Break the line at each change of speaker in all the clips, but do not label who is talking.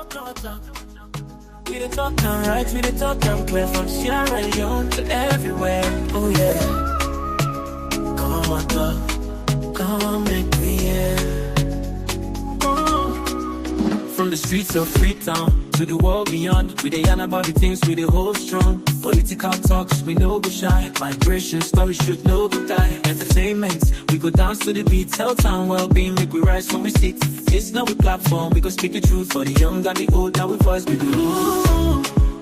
We the talk and right, we the talk and clear from Sierra Leone to everywhere. Oh yeah. Komon-Tok, come make me hear. From the streets of Freetown to the world beyond, we dey yarn about the things we dey hold strong. Political talks, we no go shy. Migration stories should no go die. Entertainment, we go dance to the beat. Health and well-being, make we rise from we sit. It's not a platform, we go speak the truth for the young and the old. Now we voice we do.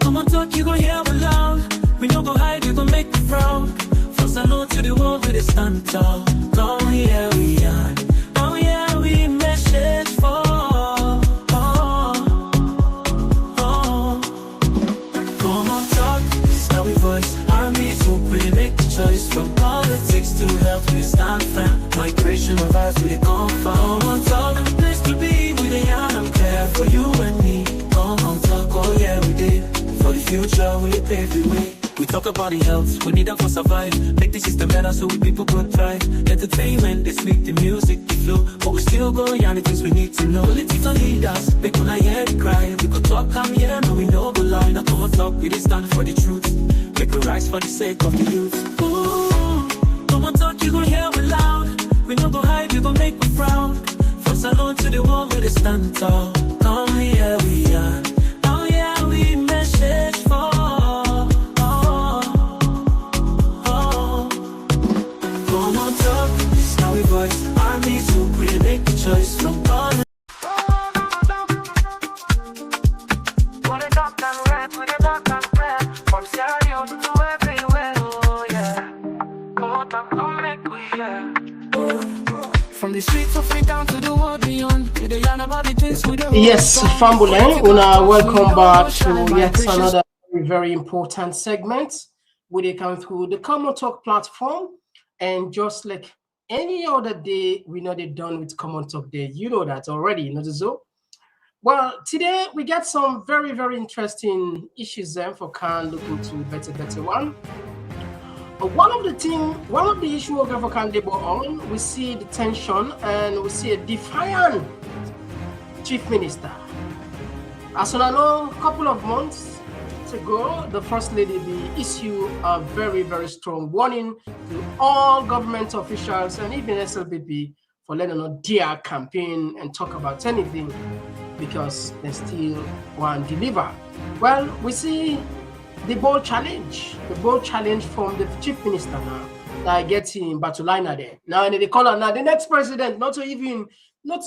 Komon-Tok, you go hear we loud. We no go hide, we go make you proud. From Salon to the world, we dey stand tall. Come here we are. Oh yeah, we message for. Choice from politics to health, we stand firm. Migration of us, we come from Komon-Tok, place to be with the young and care for you and me. Komon-Tok, oh yeah, we did. For the future, we pave the way. We talk about the health, we need them for survive. Make the system better so we people could thrive. Entertainment, they speak the music, the flow. But we still go yarn the things we need to know. Political leaders, make when I hear the cry. We could talk, come here, no we know go lie. Not Komon-Tok, we did stand for the truth. Make we rise for the sake of the youth. Ooh, Komon-Tok, you gon' hear we loud. We no go hide, we gon' make we proud. From Salon to the world, we dey stand tall. Come here we are. Oh yeah, we message for. Komon-Tok, this is how we voice. Army to really make the choice from all. From the streets of Freetown to the world beyond,
yes, Fambule, welcome back to yet another very important segment where they come through the Komon-Tok platform. And just like any other day, we know they're done with Komon-Tok Day. You know that already, you know so. Well, today we get some very, very interesting issues there for can look into better one. One of the issues we're going to labor on, we see the tension and we see a defiant chief minister. As I know, a couple of months ago, the First Lady issued a very, very strong warning to all government officials and even SLPP for letting know their campaign and talk about anything because they still want to deliver. Well, we see the bold challenge from the chief minister now that gets in Batulina there. Now they call her now the next president, not to even that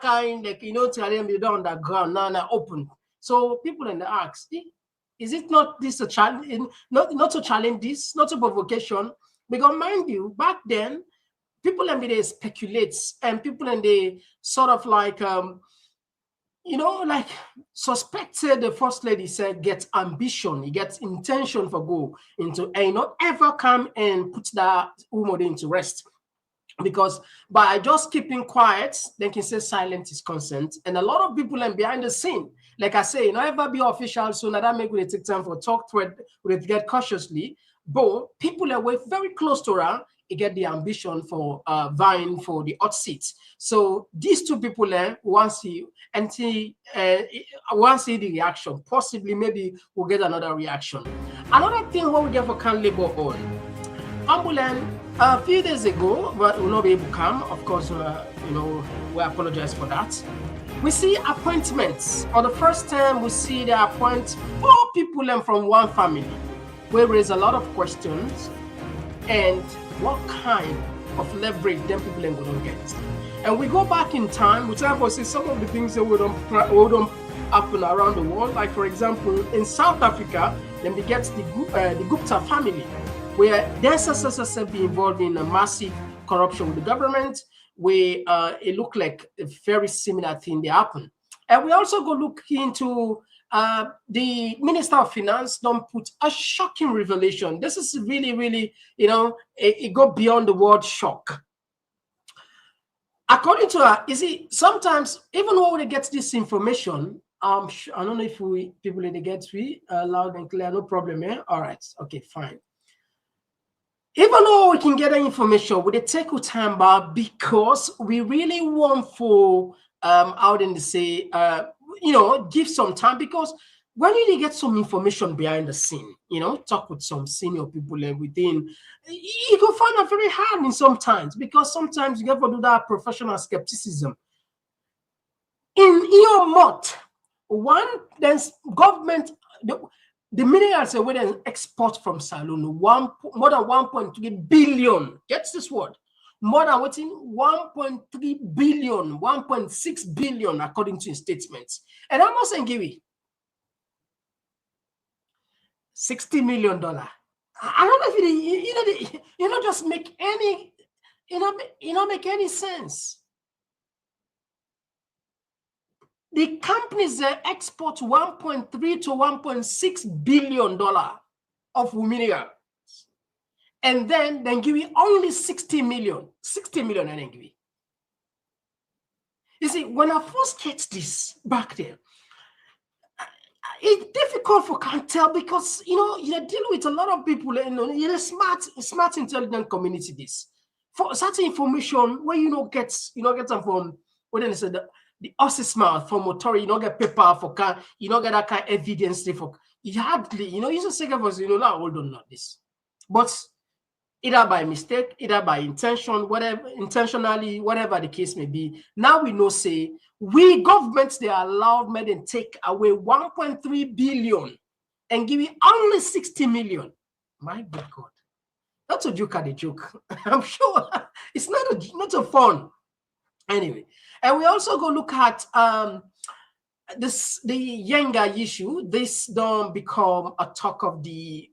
kind, like, you know, to them be done on the ground now open. So people in the ask, is it not this a challenge? Not to challenge this, not a provocation, because mind you, back then people and they speculate and people and they sort of like like suspected the First Lady said gets ambition, he gets intention for go into and not ever come and put that woman into rest. Because by just keeping quiet, they can say silent is consent. And a lot of people are behind the scene. Like I say, ever be official, so now that make we take time for talk to it, we get cautiously. But people are very close to her. They get the ambition for vying for the hot seats. So these two people want to see the reaction. Possibly, maybe we'll get another reaction. Another thing what we get for can labor on. Ambulan, a few days ago, but we'll not be able to come. Of course, we apologize for that. We see appointments. For the first time, we see they appoint 4 people from one family. We raise a lot of questions. And what kind of leverage them people ain't gonna get? And we go back in time, we try to see some of the things that would don't happen around the world. Like for example, in South Africa, then we get the Gupta family, where there's be involved in a massive corruption with the government, where it looked like a very similar thing that happened. And we also go look into the Minister of Finance don't put a shocking revelation. This is really, really, it go beyond the word shock. According to her, you see, sometimes even when we get this information, I don't know if people in the get loud and clear, no problem, eh? All right, okay, fine. Even though we can get the information, we take our time back because we really want for out in the say, you know, give some time, because when you get some information behind the scene, you know, talk with some senior people within, you can find it very hard in sometimes, because sometimes you have to do that professional skepticism. In your mouth, one then government, the minerals are an export from Salone, more than 1.3 billion. Gets this word? More than what's in 1.3 billion, 1.6 billion, according to his statements. And I'm not saying give it $60 million. I don't know if you know just make any, make any sense. The companies export 1.3 to 1.6 billion dollar of minerals, and then give you only 60 million and then give you. You see, when I first get this back there, it's difficult for can't tell, because you deal with a lot of people, in a smart, intelligent community. This for certain information where get them from what they say the horse's mouth from authority, get paper for car, get that kind of evidence for you hardly, you just say for now hold on not this. But either by mistake, either by intention, whatever, intentionally, whatever the case may be. Now we know, say, we governments, they are allowed me and take away 1.3 billion and give you only 60 million. My good God. That's a joke at a joke. I'm sure it's not a fun. Anyway, and we also go look at the younger issue. This don't become a talk of the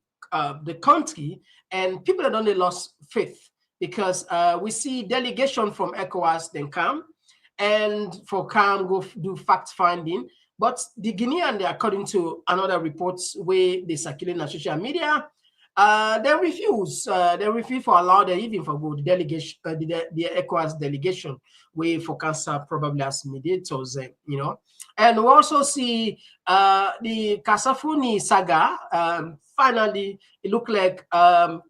country, and people that only lost faith, because we see delegation from ECOWAS then come, and for CAM go do fact finding. But the Guinean, according to another reports where they circulate on social media, they refuse. They refuse for allow them even for good delegation, the ECOWAS delegation, where for cancer probably as mediators, And we also see the Kasafuni saga. Finally, it looked like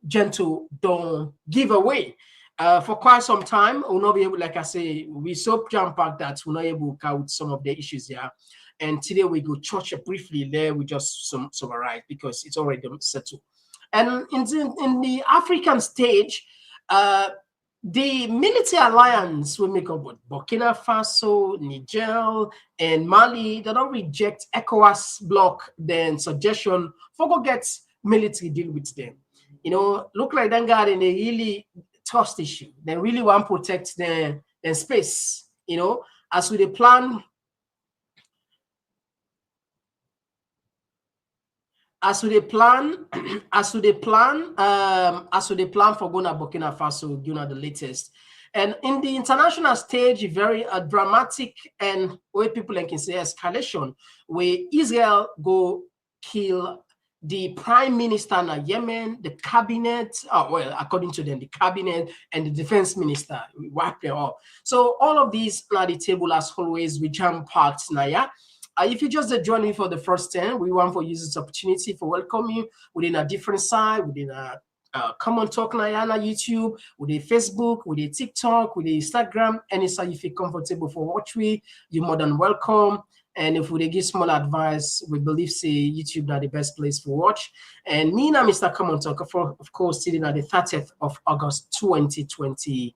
Gentle don't give away. For quite some time, we'll not be able, like I say, we so jam-packed that we're not able to count some of the issues here. And today we go touch briefly there. We just summarize because it's already settled. And in the African stage, the military alliance will make up with Burkina Faso, Niger, and Mali. They don't reject ECOWAS bloc, then suggestion for go get military deal with them. Look like that guy in a really trust issue. They really want to protect their space. As with the plan. As with the plan for going to Burkina Faso, the latest. And in the international stage, very dramatic and where people can say escalation, where Israel go kill the prime minister in Yemen, the cabinet, according to them, the cabinet and the defense minister, we wipe them all. So all of these are the table as always, we jam-packed now. If you just join me for the first time, we want to use this opportunity for welcome you within a different side, within a Komon-Tok Nayana YouTube, with a Facebook, with a TikTok, with a Instagram, any side you feel comfortable for watch we, you're more than welcome. And if we give small advice, we believe say YouTube are the best place for watch. And me and Mr. Komon-Tok, of course, sitting at the 30th of August 2025.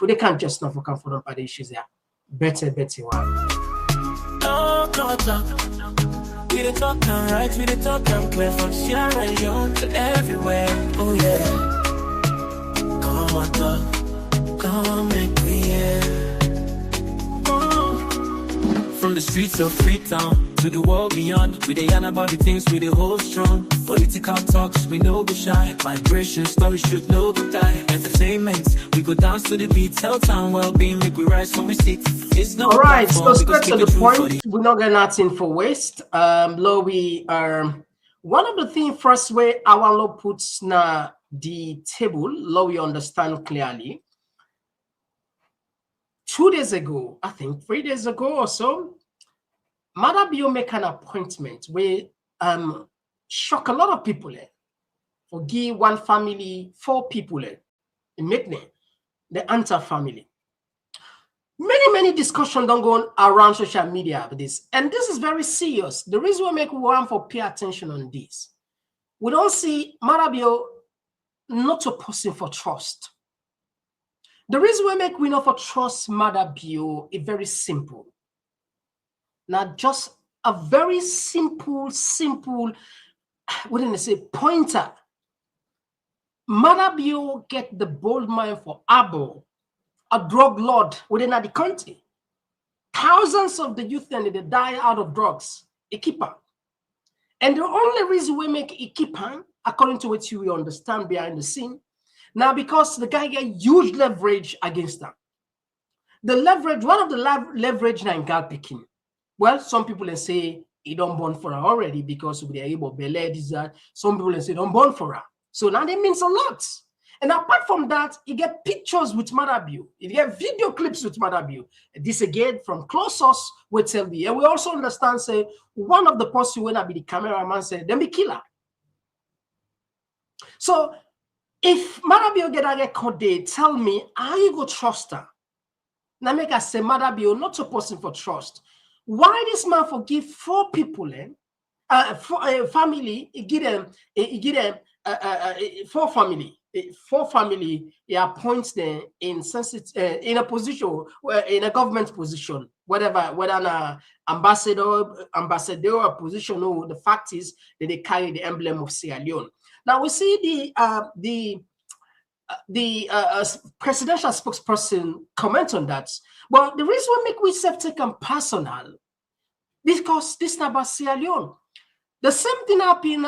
They can't just not come for them by the issues there. Better one.
Talk. We the talk and right, we the talk and clear from Sierra Leone to everywhere. Oh yeah. Come on, talk. Come make me hear. From the streets of Freetown to the world beyond, we the yarn about the things we the hold strong. Political talks, we know be shy. Migration stories should know the die. Entertainment, we go dance to the beat. Tell town well-being, make we rise from we sit. It's no
all right, so straight to the point. We're not getting nothing for waste. Low we one of the things first way our law puts na the table, low we understand clearly. 2 days ago, I think 3 days ago or so, Mother Bio make an appointment where shock a lot of people for give one family 4 people in Mekne, the Anta family. Many discussions don't go around social media about this. And this is very serious. The reason we make one for pay attention on this. We don't see Marabio not a person for trust. The reason we make we not for trust Marabio is very simple. Now, just a very simple, what did I say, pointer. Marabio get the bold mind for Abo, a drug lord within the country. Thousands of the youth and they die out of drugs. Equipa. And the only reason we make Equipa, according to what you understand behind the scene, now because the guy get huge leverage against them. The leverage, one of the leverage in Gal picking. Well, some people say he don't born for her already because they are able to belay that. Some people say don't born for her. So now that means a lot. And apart from that, you get pictures with Marabio. You get video clips with Marabio. This again from close source will tell me. And we also understand, say, one of the person when I be the cameraman said, then be killer. So if Marabio get a record day, tell me how you go trust her. Now make us say Marabio not a person for trust. Why this man forgive 4 people, family, he give them 4 family. 4 family, he appoints them in a position, in a government position, whether an ambassador position or the fact is that they carry the emblem of Sierra Leone. Now we see the presidential spokesperson comment on that. But the reason we make we self-taken personal because this is about Sierra Leone. The same thing happened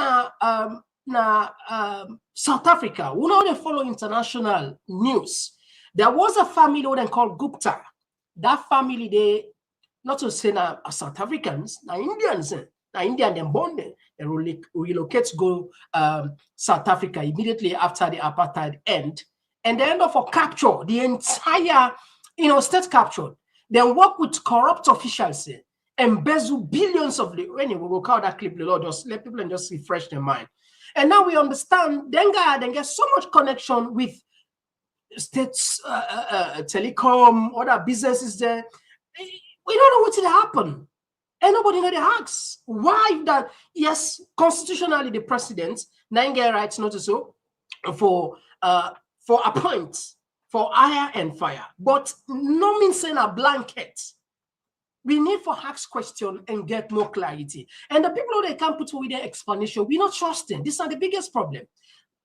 South Africa. We know they follow international news. There was a family they called Gupta. That family, they not to say now South Africans, now Indians, now Indian them born there. They relocate to go South Africa immediately after the apartheid end, and they end up for capture the entire state captured. Then work with corrupt officials, embezzle billions of the. Anyway, we'll call that clip. The Lord just let people and just refresh their mind. And now we understand, then get so much connection with states, telecom, other businesses there. We don't know what will happen. And nobody know the hacks. Why that? Yes, constitutionally, the president, now get rights not to so for appoint, for hire and fire. But no means saying a blanket. We need for ask question and get more clarity. And the people who they can't put with their explanation, we not trusting. These are the biggest problem.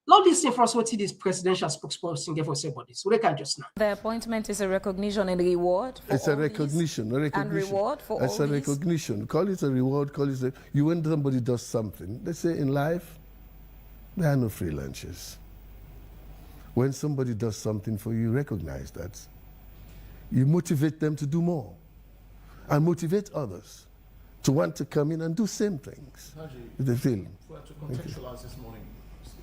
Lord, listen for us what this presidential spokesperson gave us about this. So they can just now.
The appointment is a recognition and reward.
It's a recognition,
and reward for all.
It's a recognition. Call it a reward. Call it when somebody does something. They say in life, there are no free lunches. When somebody does something for you, recognize that. You motivate them to do more. And motivate others to want to come in and do same things. If they feel.
To contextualize this morning,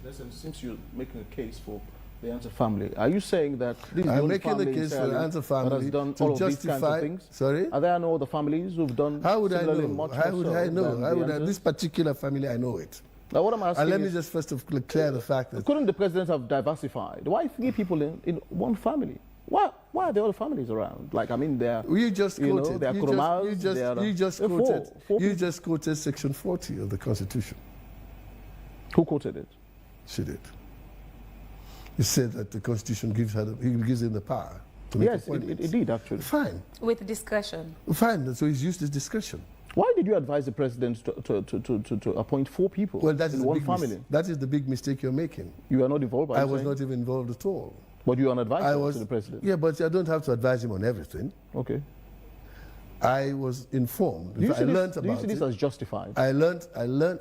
listen, since you're making a case for the Answer family, are you saying that this is the only family in Sierra Leone that has done all of these kinds of things?
Sorry?
Are there no other families who've done
How would I know?
much
How would I know? How would I,
Answers?
this particular family, I know it.
Now what I'm asking
let me just first of clear the fact that...
Couldn't the president have diversified? Why 3 people in one family? Why are there other families around? Like, I mean, they're...
You just quoted.
They're
You just quoted Section 40 of the Constitution.
Who quoted it?
She did. He said that the Constitution gives him the power to make appointments.
Yes, it did, actually.
Fine.
With discretion.
Fine, so he's used his discretion.
Why did you advise the president to appoint 4 people in one family?
That is the big mistake you're making.
You are not involved,
I was not even involved at all.
But you are an advisor to the president.
Yeah, but I don't have to advise him on everything.
Okay.
I was informed.
Do you see this as justified?
I learned,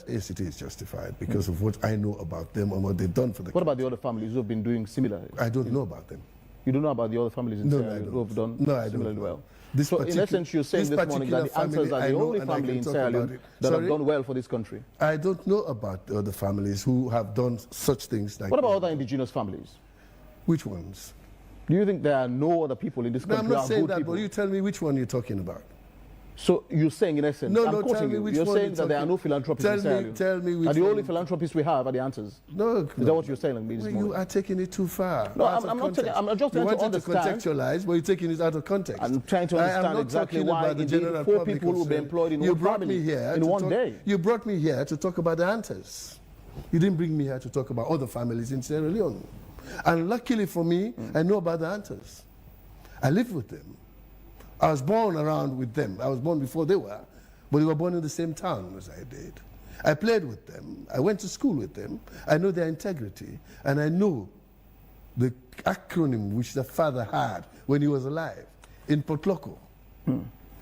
yes, it is justified because of what I know about them and what they've done for the
What about the other families who have been doing similar?
I don't know about them.
You don't know about the other families in Sierra Leone who have done similarly well? So in essence, you're saying this morning that the Answers are the only family in Sierra Leone that have done well for this country?
I don't know about the other families who have done such things like
What about other indigenous families?
Which ones?
Do you think there are no other people in this country
I'm not
who are
saying
good
that,
people?
but you tell me which one you're talking about.
So you're saying, in essence,
no,
I'm quoting you, you're saying that there are no philanthropists in Sierra Leone.
Tell me which
and the only philanthropists we have are the answers.
No.
Is that what you're saying?
You are taking it too far.
No, I'm not taking, I'm just trying to understand.
To contextualize, but you're taking it out of context.
I'm trying to understand exactly why indeed 4 people will be employed in one family in one day.
You brought me here to talk about the hunters. You didn't bring me here to talk about other families in Sierra Leone. And luckily for me, I know about the hunters. I live with them. I was born around with them. I was born before they were, but they were born in the same town as I did. I played with them. I went to school with them. I know their integrity, and I know the acronym which the father had when he was alive. In Potloko,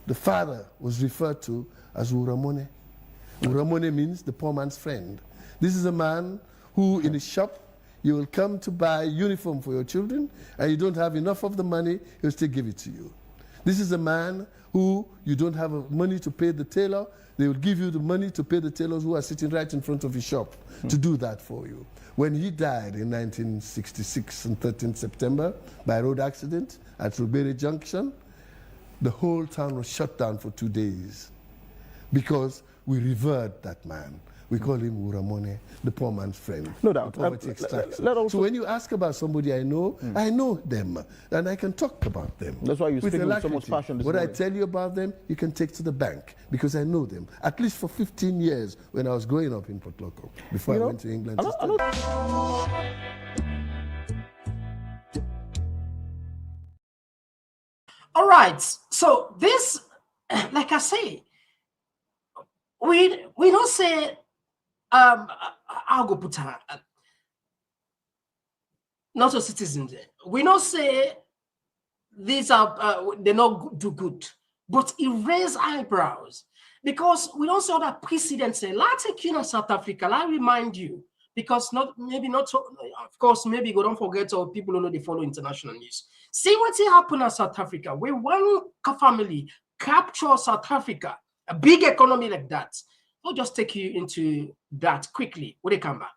the father was referred to as Uramone. Uramone means the poor man's friend. This is a man who, in his shop, you will come to buy uniform for your children, and you don't have enough of the money, he'll still give it to you. This is a man who you don't have money to pay the tailor, they will give you the money to pay the tailors who are sitting right in front of his shop to do that for you. When he died in 1966 on 13th September by road accident at Rubere Junction, the whole town was shut down for 2 days because we revered that man. We call him Uramone, the poor man's friend.
No doubt.
Poverty extraction. So when you ask about somebody I know them, and I can talk about them.
That's why you speak with so much passion this morning.
What I tell you about them, you can take to the bank, because I know them. At least for 15 years when I was growing up in Potloko, before I went to England to study.
All right, so this, like I say, we don't say, I'll go put her, not a citizen. We don't say these are, they not do good, but it raise eyebrows because we don't see other precedents. Let's take you in South Africa, I remind you, because maybe not so, of course, maybe go don't forget, or people don't know they follow international news. See what happened in South Africa, where one family capture South Africa, a big economy like that. I'll just take you into that quickly when they come back.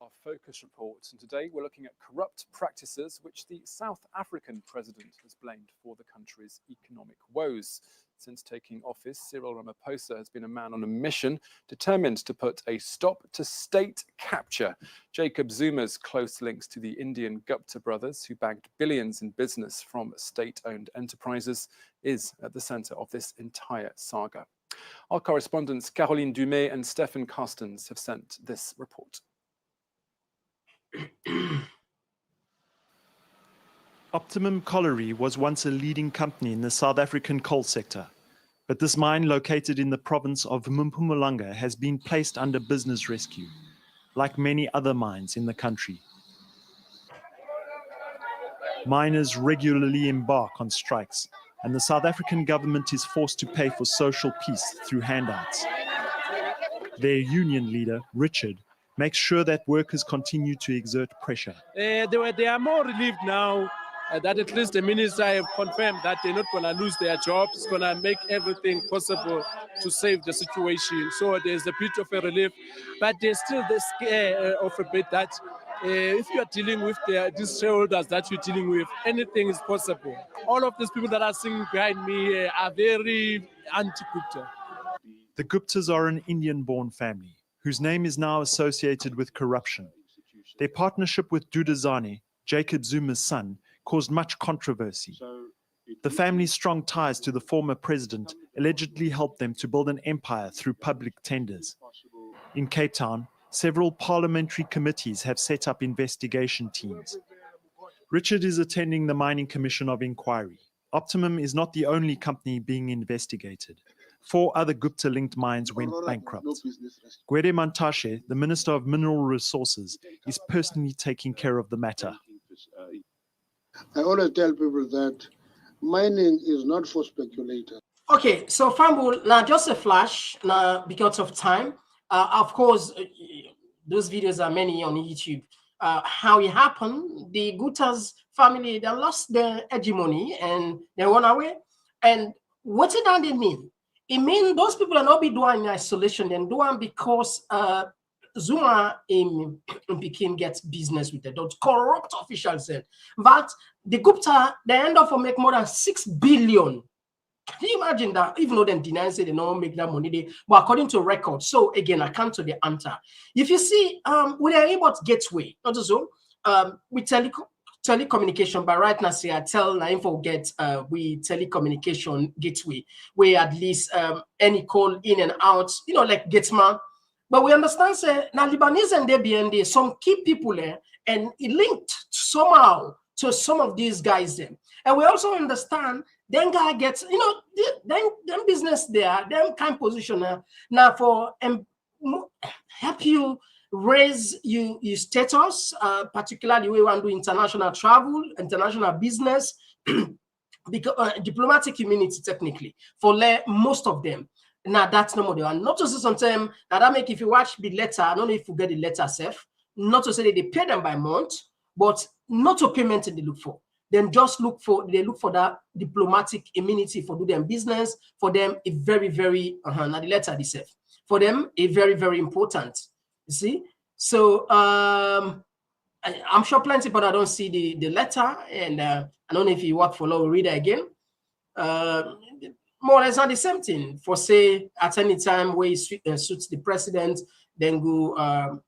Our focus reports, and today we're looking at corrupt practices which the South African president has blamed for the country's economic woes. Since taking office, Cyril Ramaphosa has been a man on a mission determined to put a stop to state capture. Jacob Zuma's close links to the Indian Gupta brothers, who bagged billions in business from state-owned enterprises, is at the center of this entire saga. Our correspondents Caroline Dumais and Stephen Carstens have sent this report.
Optimum Colliery was once a leading company in the South African coal sector, but this mine located in the province of Mpumalanga has been placed under business rescue, like many other mines in the country. Miners regularly embark on strikes, and the South African government is forced to pay for social peace through handouts. Their union leader, Richard, makes sure that workers continue to exert pressure.
They are more relieved now that at least the minister have confirmed that they're not going to lose their jobs. It's going to make everything possible to save the situation. So there's a bit of a relief, but there's still the scare of a bit that if you are dealing with these shareholders that you're dealing with, anything is possible. All of these people that are sitting behind me are very anti-Gupta.
The Guptas are an Indian-born family whose name is now associated with corruption. Their partnership with Dudazane, Jacob Zuma's son, caused much controversy. The family's strong ties to the former president allegedly helped them to build an empire through public tenders. In Cape Town, several parliamentary committees have set up investigation teams. Richard is attending the Mining Commission of Inquiry. Optimum is not the only company being investigated. 4 other Gupta-linked mines went bankrupt. Gwede Mantashe, the Minister of Mineral Resources, is personally taking care of the matter.
I always tell people that mining is not for speculators.
Okay, so Fambul, now just a flash, now because of time. Of course, those videos are many on YouTube. How it happened, the Gupta's family, they lost their hegemony and they run away. And what did that mean? It means those people are not be doing in isolation, they're doing because Zuma in Peking gets business with the corrupt officials said that the Gupta they end up for make more than 6 billion. Can you imagine that? Even though they deny say they don't make that money, but according to records. So again, I come to the answer. If you see, we are able to gateway, not so with telecommunication, but right now say I tell info get we telecommunication gateway where at least any call in and out, like Gateman. But we understand say now Lebanese and BND some key people there, and it linked somehow to some of these guys then. And we also understand then guy gets, then business there, then kind position now for help you raise your status, particularly we want to do international travel, international business, because diplomatic immunity technically for most of them. Now that's no more they want. Not to say sometimes now that make if you watch the letter, I don't know if you get the letter self, not to say that they pay them by month, but not to payment they look for. Then just look for that diplomatic immunity for do them business. For them, a very, very now the letter itself. For them, a very, very important. You see? So I'm sure plenty, but I don't see the letter. And I don't know if you want to follow read it again. More or less not the same thing. For say at any time where it suits the president, then go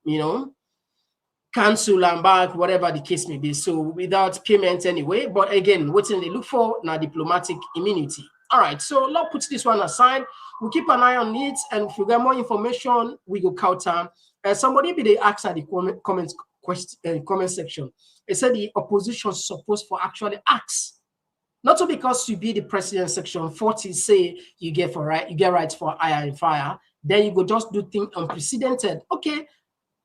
cancel and back, whatever the case may be. So without payment anyway. But again, what they look for now diplomatic immunity. All right, so let's put this one aside. We'll keep an eye on it, and if we get more information, we go counter. Somebody be they ask at the comment section. They said the opposition supposed for actually ask. Not so because you be the president section 40 say you get rights for hire and fire, then you go just do things unprecedented. Okay.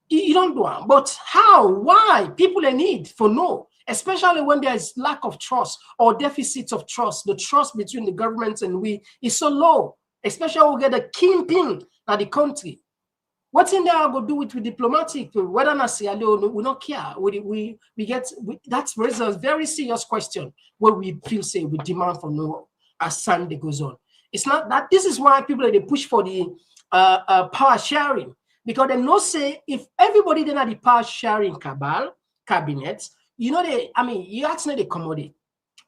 You don't do it, but how? Why? People in need for no, especially when there is lack of trust or deficit of trust. The trust between the government and we is so low, especially we get a kingpin at the country. What's in there? I go do it with diplomatic. Whether or not say we don't care. That's raises a very serious question where we feel say we demand for no as time goes on. It's not that. This is why people they push for the power sharing. Because they know say if everybody then at the power sharing cabinet, you actually they commodity.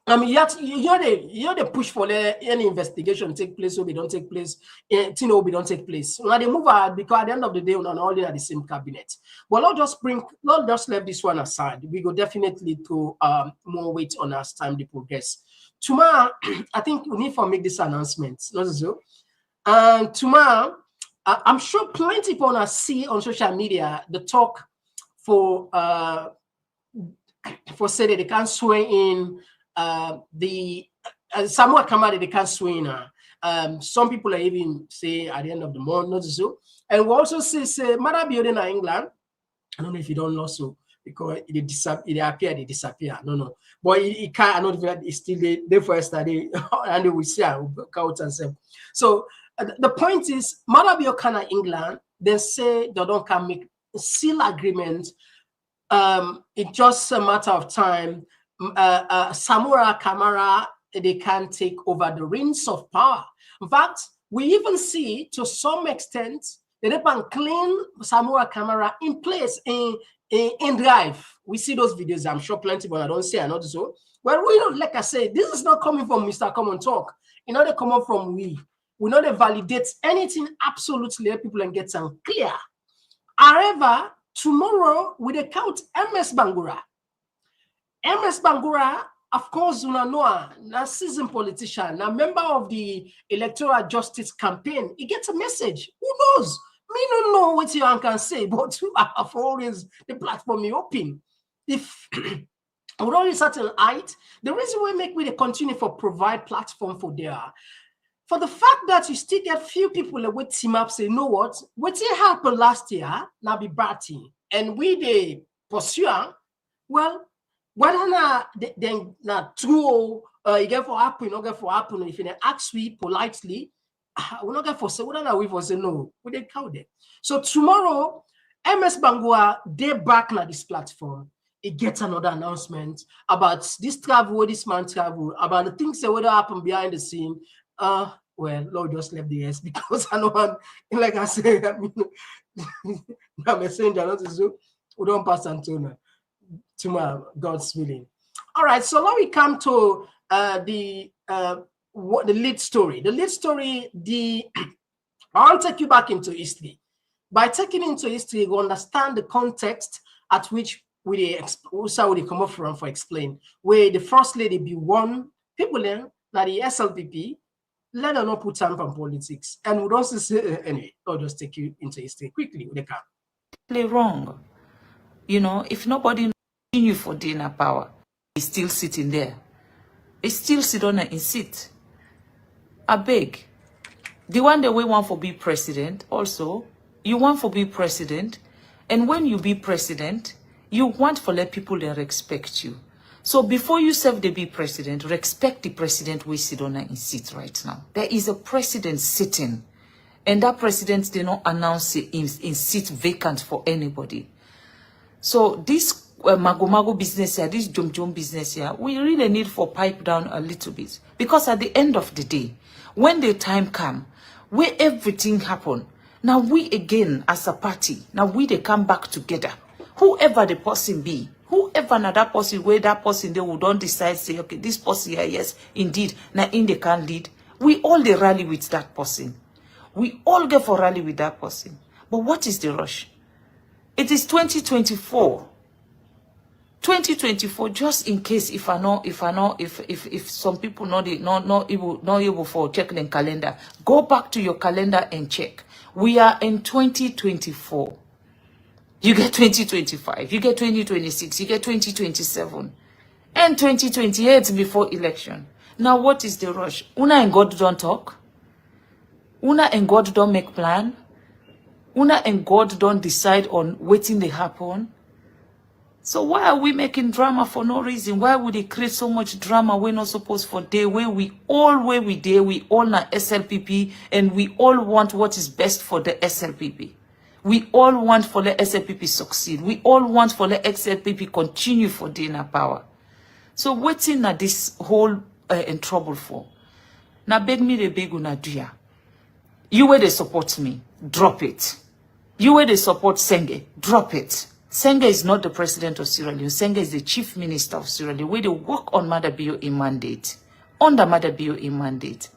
They push for any investigation take place or they don't take place, we don't take place. Now they move out because at the end of the day, we're not all at the same cabinet. But Lord just leave this one aside. We go definitely to more weight on as time they progress. Tomorrow, I think we need to make this announcement. Not so. And tomorrow. I'm sure plenty of people see on social media the talk for say that they can't swear in the Samoa Kamara they can't swear in. Some people are even say at the end of the month, not so. And we also say Mother building in England. I don't know if you don't know so because they disappear. No. But it can't. I know it's still there for yesterday, and we see how count and say. So. The point is, Marabio Kana England, they say they don't can make seal agreement. It's just a matter of time. Samura Kamara, they can take over the reins of power. In fact, we even see to some extent they can clean Samura Kamara in place in drive. We see those videos. I'm sure plenty, but I don't say another so. Well, like I say, this is not coming from Mr. Komon-Tok. They come up from we. We know they validate anything absolutely people and get some clear. However, tomorrow we will count MS Bangura. MS Bangura, of course, you know, a seasoned politician, a member of the Electoral Justice Campaign. He gets a message. Who knows? Me don't know what you can say, but for always the platform is open. If we're only certain height, the reason we make we continue for provide platform for there. For the fact that you still get few people that would team up say, you know what happened last year, now be batting. And we the pursue, well, whether then not true, you get for happen, not get for happen. If you ask we politely, we're not get for say, whether we for say no, we didn't count it. So tomorrow, MS Bangua, they back na this platform. It gets another announcement about this travel, this man travel, about the things that would happen behind the scene. well, Lord just left the S because I know one, like I said, I mean, I'm a messenger, not so we don't pass Antona to my God's willing. All right, so now we come to the lead story. The lead story, I'll take you back into history. By taking into history, you understand the context at which we come up from for explain where the first lady be one people then that the SLPP let her not put time on politics and would also say anyway. I'll just take you into history quickly. They can
play wrong. You know, if nobody continue for dinner power, he's still sitting there. He still sit on and sit. I beg. The one that we want for be president also, you want for be president, and when you be president, you want for let people that respect you. So before you serve the be president, respect the president we sit on and sit right now. There is a president sitting, and that president did not announce it in seat vacant for anybody. So this mago business here, this jom business here, we really need for pipe down a little bit. Because at the end of the day, when the time come, where everything happen, now we again as a party, now we they come back together. Whoever the person be, whoever another person, where that person they will don't decide, say, okay, this person here, yes, indeed, now in they can lead. We all they rally with that person. We all get for rally with that person. But what is the rush? It is 2024. 2024, just in case if some people not able for checking the calendar, go back to your calendar and check. We are in 2024. You get 2025, you get 2026, you get 2027, and 2028 before election. Now what is the rush? Una and God don't talk. Una and God don't make plan. Una and God don't decide on waiting they happen. So why are we making drama for no reason? Why would they create so much drama? We're not supposed for day where we all na SLPP, and we all want what is best for the SLPP. We all want for the SLPP succeed. We all want for the SLPP continue for dinner power. So waiting at this whole in trouble for. Now beg me the beg una do. You where they support me, drop it. You where they support Sengeh, drop it. Sengeh is not the president of Sierra Leone. Sengeh is the chief minister of Sierra Leone, where they work on Mother BOA mandate. Under Mother BOA mandate.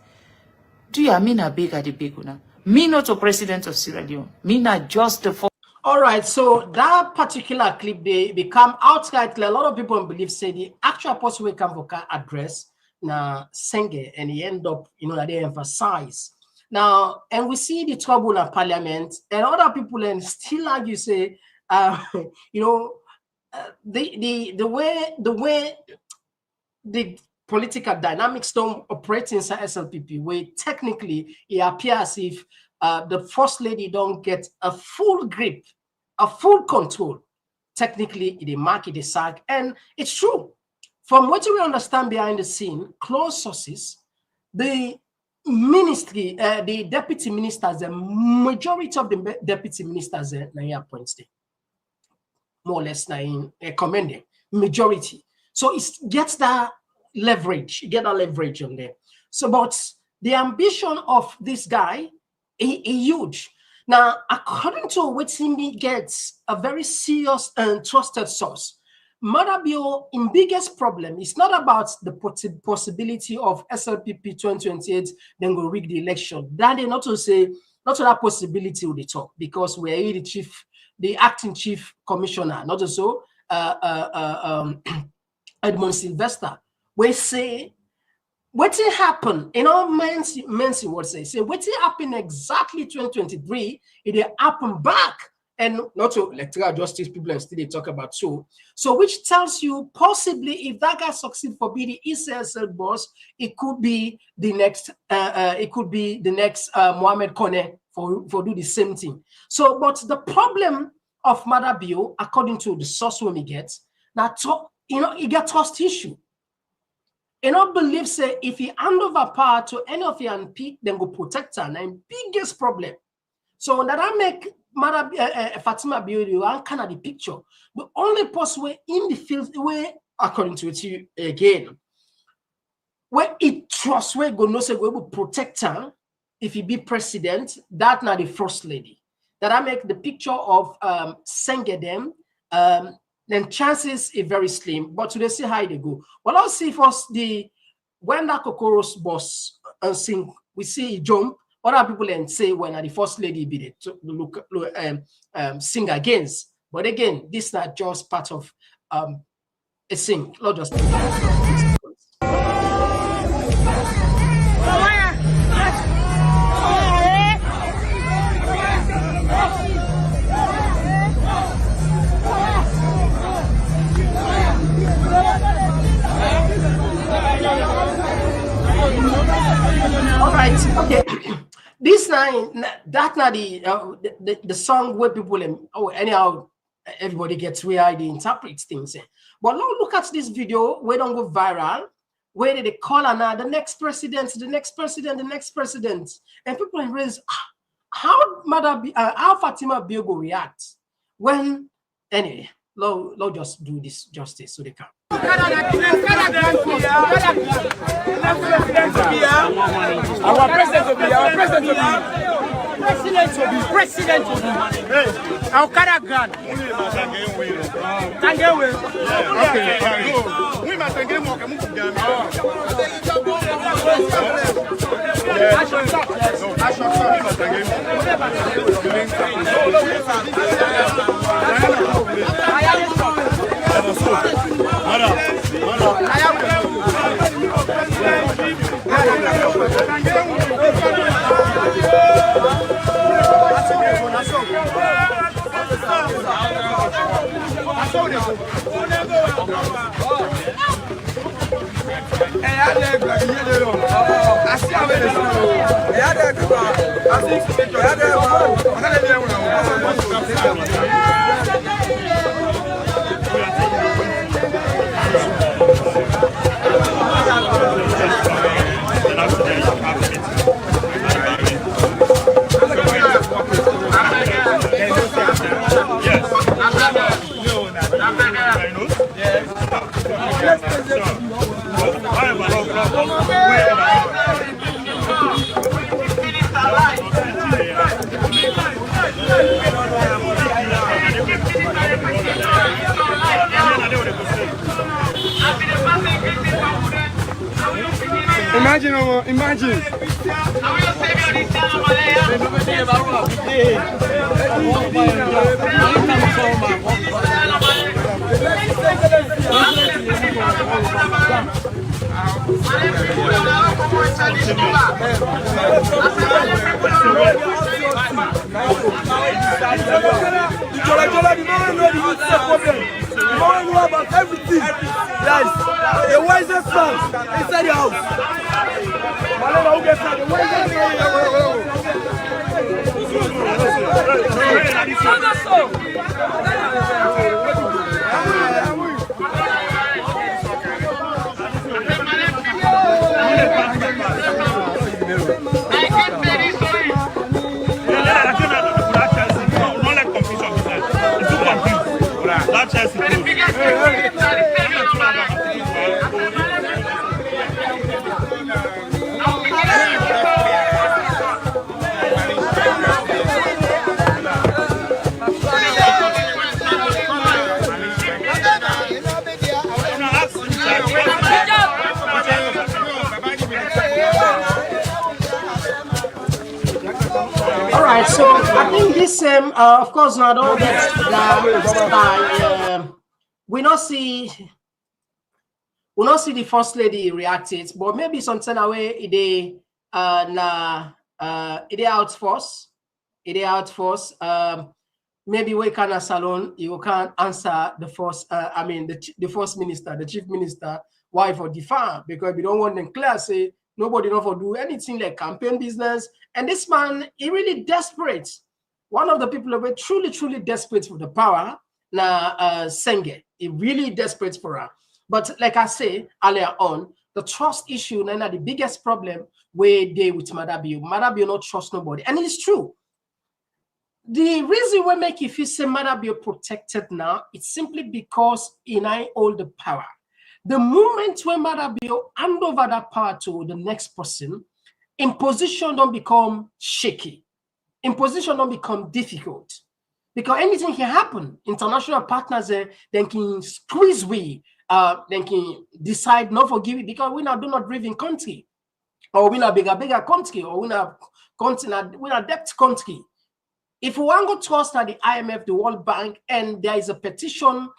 Do you mean a big at the big una? Me not a president of Sierra Leone. Me not just the...
All right, so that particular clip, they become outside. A lot of people believe say the actual person will come for address na Sengeh, and he end up, that they emphasize. Now, and we see the trouble in parliament, and other people and still argue say, the way the political dynamics don't operate inside SLPP, where technically it appears as if the first lady don't get a full grip, a full control. Technically, it mark it a sag, and it's true. From what we understand behind the scene, close sources, the ministry, the deputy ministers, the majority of the deputy ministers are appointed, more or less, commended majority. So it gets that leverage, on there. So, but the ambition of this guy is huge. Now, according to what he gets, a very serious and trusted source, Mother BO in biggest problem is not about the possibility of SLPP 2028 then go rig the election. That they not to say, not to that possibility will they talk, because we are the acting chief commissioner, not also Edmond Sylvester. We say what will happen in all men's would say what will happen exactly 2023, it happen back. And not to electoral justice people and still they talk about so which tells you possibly if that guy succeed for being the ECSL boss, it could be the next Mohamed Kone for do the same thing. So, but the problem of Mother BO, according to the source when we get, that he get trust issue. And I believe say if he hand over power to any of you and pick, then go protect her. And biggest problem. So that I make Mother Fatima Biori and kind of the picture. The only person in the field where, according to it again, where it trust where go no say go able protect her if he be president, that not the first lady. That I make the picture of Sengeh them, then chances is very slim, but today see how they go. Well, I'll see first when that Kokoro's boss sing, we see jump. Other people then say when the first lady be it to look sing against. But again, this is not just part of a sing, not just. All right, okay. This line, that's not the song where people anyhow everybody gets where they interpret things. But now look at this video where don't go viral, where they call the next president, the next president, the next president, and people raise how Fatima Biogo react when anyway. Lord just do this justice so they can. Our president will be. President will be. Our Karagan. Imagine. Everything. Yes. The wisest man inside the house. So I think this of course not all gets we not see the first lady reacted, but maybe something away they outforce maybe we can a salon you can't answer the first the first minister, the chief minister, why for Defied, because we don't want them clear say nobody know for do anything like campaign business. And this man, he really desperate. One of the people who were truly desperate for the power, Sengeh. He really desperate for her. But like I say earlier on, the trust issue, the biggest problem where they with Madabio. Madabio not trust nobody. And it's true. The reason we make if you say Madabio protected now, it's simply because he ain't all the power. The moment when Madabio hand over that power to the next person, imposition don't become shaky. Imposition don't become difficult. Because anything can happen. International partners then can squeeze we, then can decide not forgive it because we do not live in country, or we not bigger country, or we not debt country. If we want to trust at the IMF, the World Bank, and there is a petition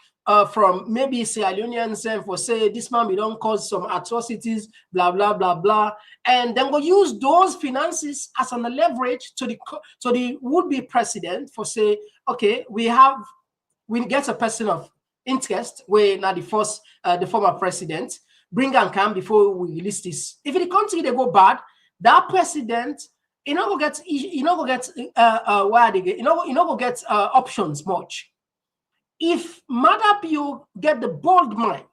from maybe Sierra Leoneans for say this man we don't cause some atrocities, blah blah blah blah, and then we'll use those finances as an leverage to the would-be president for say, okay, we get a person of interest where now the former president bring and come before we release this. If in the country they go bad, that president go get options much. If Madabio get the bold mind,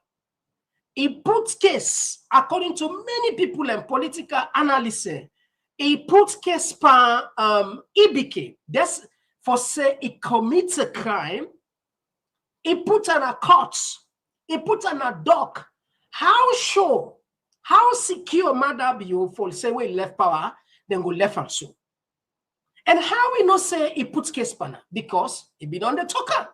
he puts case, according to many people and political analysts, he puts case per EBK. That's for say he commits a crime, he puts on a court, he puts on a dock. How sure, how secure Madabio for say we left power, then go left and so. And how we not say he puts case panel? Because he been on the talker.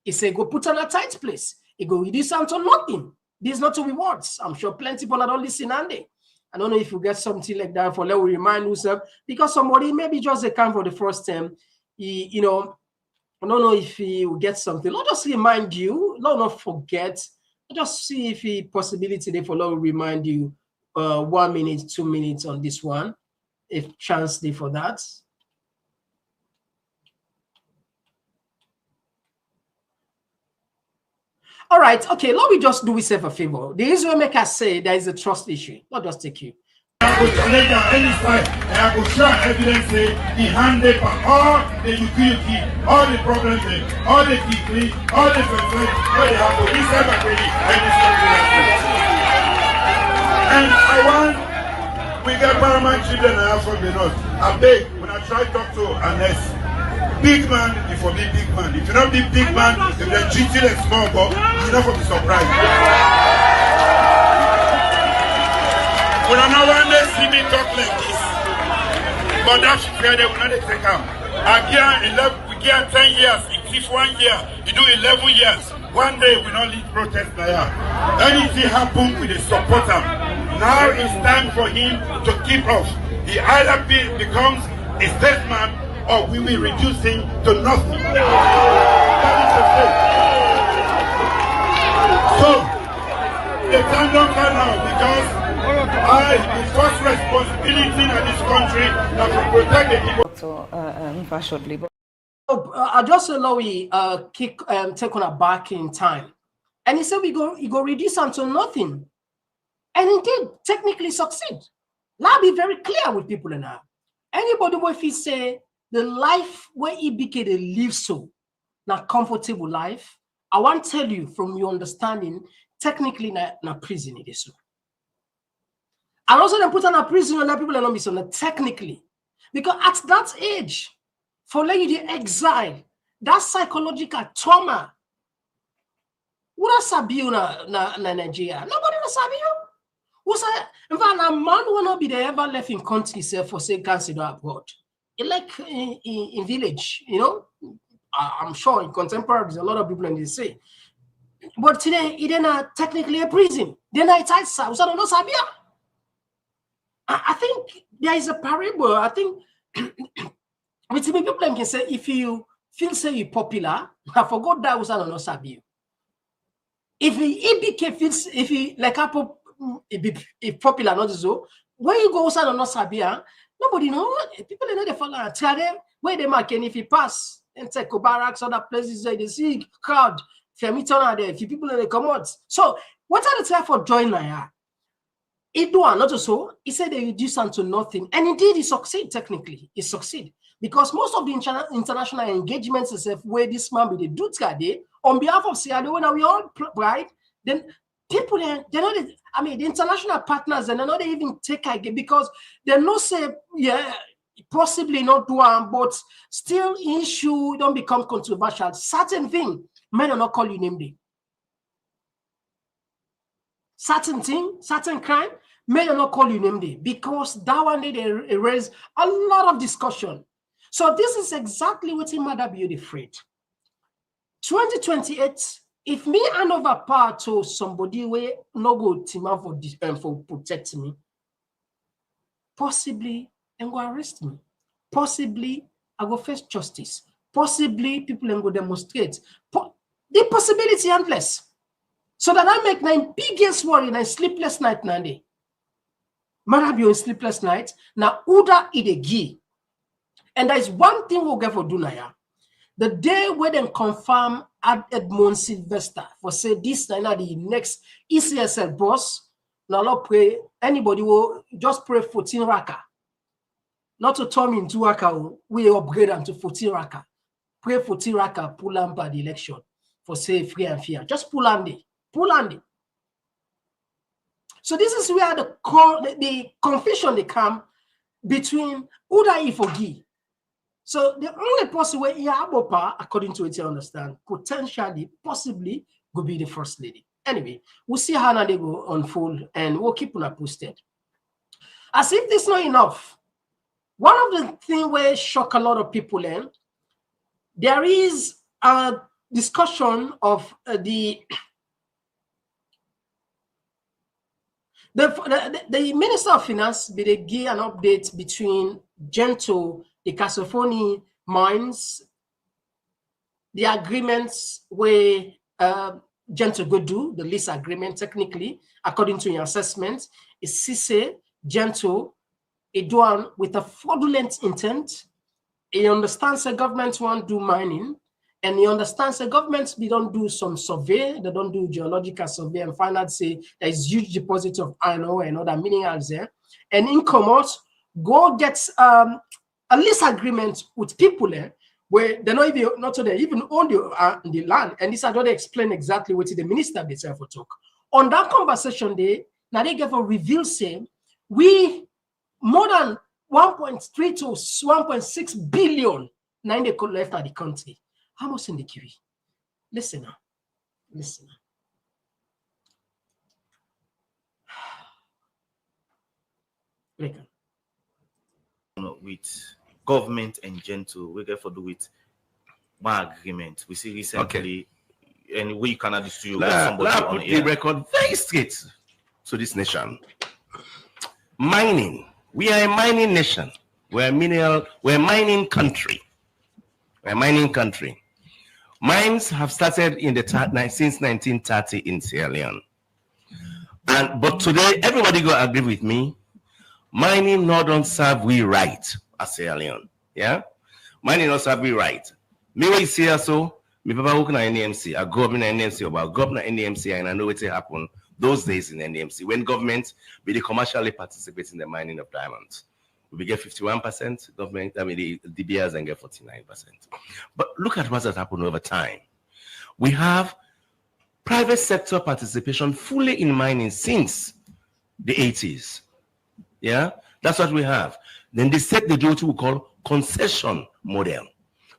He say go put on a tight place. He go reduce down to nothing. These not to rewards. I'm sure plenty people don't listen and they. I don't know if you get something like that for let we remind yourself because somebody maybe just a come for the first time. I don't know if he will get something. Let us remind you. Let not forget. Just see if he possibility there for let remind you 1 minute, 2 minutes on this one. If chance there for that. All right, okay, let me just do yourself a favor. The Israel maker say there is a trust issue. Let us take you.
I will challenge at any side, and I will show evidence say he handed for all the utility, all the problems, all the degree, all the facilities, all the have this type of ready, and this and I want we get paramount children and have from the north. I beg when I try to talk to Ernest. Big man, if you be big man. If you not be big man, if you're cheating a small boy, you're not going to be surprised. When I know one day see me talk like this, but that's fair, they will not take him. We get 10 years, if 1 year, you do 11 years. One day we not lead protest now. Anything happen, we support him. Now it's time for him to keep off. He either becomes a statesman or we will reduce him to nothing. That is the fact. So, the time don't come now because the first responsibility in this country is to protect the people.
I just allow you take on a back in time. And he said he go reduce him to nothing. And he did technically succeed. Now be very clear with people now. Anybody if he say the life where he became a live so, not comfortable life, I want to tell you from your understanding, technically na prison it is so. And also they put on a prison and that people are not missing technically. Because at that age, for like the exile, that psychological trauma, what does Sabi na Nigeria? Nobody knows Sabi you. Who say in fact a man will not be there ever left in country for say consider abroad. Like in village, I'm sure in contemporary there's a lot of people in the say. But today it is not technically a prison. Then I tight South. I think there is a parable. I think with people can say if you feel say you're popular, I forgot that was not Sabio. If he like if popular not so, when you go outside not Sabia. Nobody know. People know they follow. Tell them where they mark and if you pass and take barracks, other places where they see crowd, if you meet on there, if you people they come out. So what are the time for join now? It do not so. He said they reduce them to nothing, and indeed he succeed technically. He succeed because most of the international engagements is where this man be the do today on behalf of Sierra Leone. We all pride then. People, they're not, I mean, the international partners, and they're not even take again because they not say, yeah, possibly not do one, but still issue don't become controversial. Certain thing, men are not call you name day. certain thing, certain crime, may they not call you name day because that one day they raise a lot of discussion. So this is exactly what in Mother be afraid. 2028, if me hand over power to somebody where no go team for protect me, possibly and go arrest me. Possibly I go face justice. Possibly people and go demonstrate. The possibility endless. So that I make my biggest worry and sleepless night Nande. Man be on sleepless night. Now Uda idegi. And there is one thing we'll get for Dunaya. The day where they confirm at Edmond Sylvester for say this night the next ECSL boss. Now Lord pray anybody will just pray 14 raka. Not to turn into raka, we upgrade them to 14 raka. Pray 14 raka, pull on by the election for say free and fair. Just pull on it. Pull on it. So this is where the confusion they come between Uda Ifogi. So the only person where Iabopa, according to what you understand, potentially, possibly, could be the first lady. Anyway, we'll see how they go unfold and we'll keep on posted. As if this is not enough, one of the things where shock a lot of people, there is a discussion of the Minister of Finance be they give an update between Gento, the Casophony mines, the agreements where Gento go do, the lease agreement technically, according to your assessment, is Cisse, Gento, a doing with a fraudulent intent. He understands the government won't do mining, and he understands the government they don't do some survey, they don't do geological survey and find out say there is huge deposit of iron ore and other minerals there. And in Komon-Tok, go get a lease agreement with people there where they're not even own the land. And this I don't explain exactly what the minister they say for talk. On that conversation day, now they gave a reveal saying we more than 1.3 to 1.6 billion now they could left at the country. How much in the Kiwi? Listen now. Listen now.
With government and Gento, we get for do with one agreement. We see recently, and we cannot distribute somebody on
the record very straight to this nation. Mining. We are a mining nation. We're a mining country. We're a mining country. Mines have started in the since 1930 in Sierra Leone. But today, everybody go agree with me. Mining not don't serve we right as Sierra Leone. Yeah? Mining not serve we right. Me what you see so, me papa work na NDMC. I grew up in NDMC, but I grew up in NDMC and I know what happened those days in NDMC when government be commercially participate in the mining of diamonds. We get 51%, government, I mean the BRs and get 49%. But look at what has happened over time. We have private sector participation fully in mining since the 80s. Yeah, that's what we have. Then they set the duty we call concession model,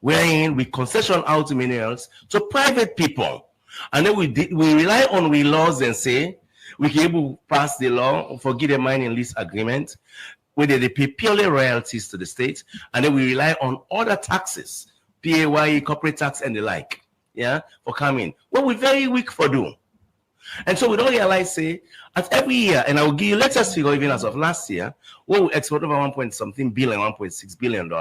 wherein we concession out minerals to private people. And then we rely on we laws and say we can able to pass the law for give a mining lease agreement where they pay purely royalties to the state, and then we rely on other taxes, PAYE, corporate tax, and the like, yeah, for coming. Well, we're very weak for do. And so we don't realize, say, at every year, and I will give you latest figure even as of last year, we export over $1.6 billion.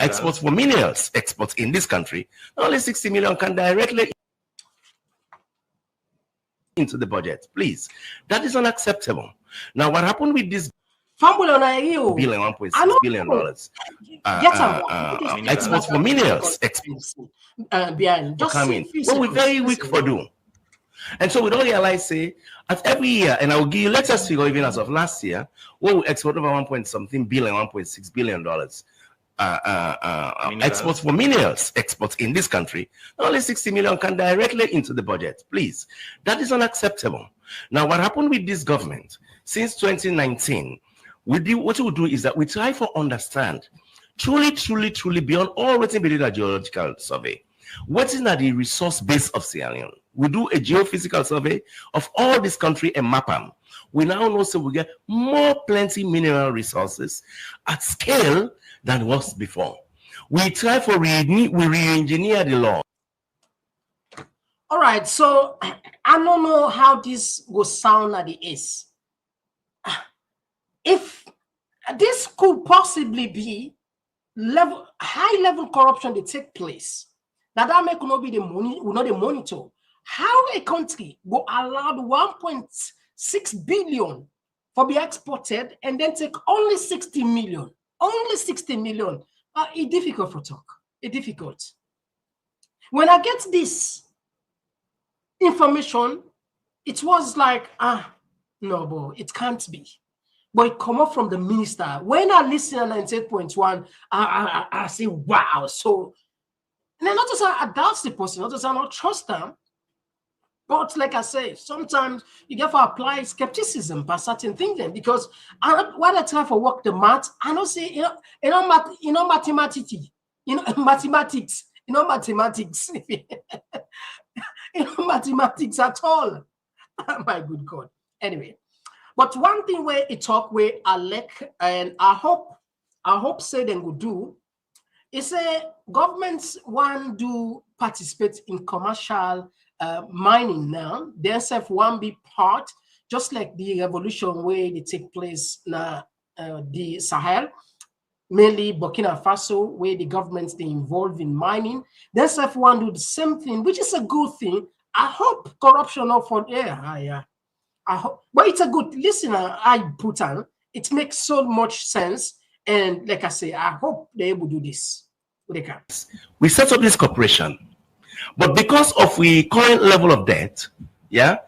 Exports for minerals, exports in this country, only 60 million can directly into the budget. Please, that is unacceptable. Now, what happened with this $1.6 billion exports for minerals, well, we're very weak for do. And so we don't realize, say, at every year, and I will give you latest figure even as of last year, we export over $1.6 billion. Exports for minerals, exports in this country, only 60 million can directly into the budget. Please, that is unacceptable. Now, what happened with this government since 2019? What we do is that we try to understand truly beyond all written within a geological survey. What is not the resource base of Sierra Leone? we do a geophysical survey of all this country and map them. We now know so we get plenty mineral resources at scale than was before. We try for we re-engineer the law.
All right, so I don't know how this will sound at the S. If this could possibly be high level corruption that take place, that may not be the money, will not the monitor. How a country will allow 1.6 billion for be exported and then take only 60 million? Only 60 million. It's difficult for talk. It's difficult. When I get this information, it was like, no, boy, it can't be. But it come up from the minister. When I listen to 98.1, I say, wow. So, and not to say I doubt the person, not to say I don't trust them. But like I say, sometimes you get to apply skepticism by certain things then, because when I try for work the math, I don't say, mathematics, mathematics, mathematics at all. My good God. Anyway, but one thing where it talk where I like, and I hope say them will do, is a governments want to participate in commercial mining now. There's one big part, just like the revolution where they take place now, the Sahel, mainly Burkina Faso, where the governments they involved in mining. There's one do the same thing, which is a good thing. I hope corruption not for I hope, but it's a good listener. I put on it makes so much sense, and like I say, I hope they're able to do this. They can.
We set up this corporation. But because of the current level of debt, yeah,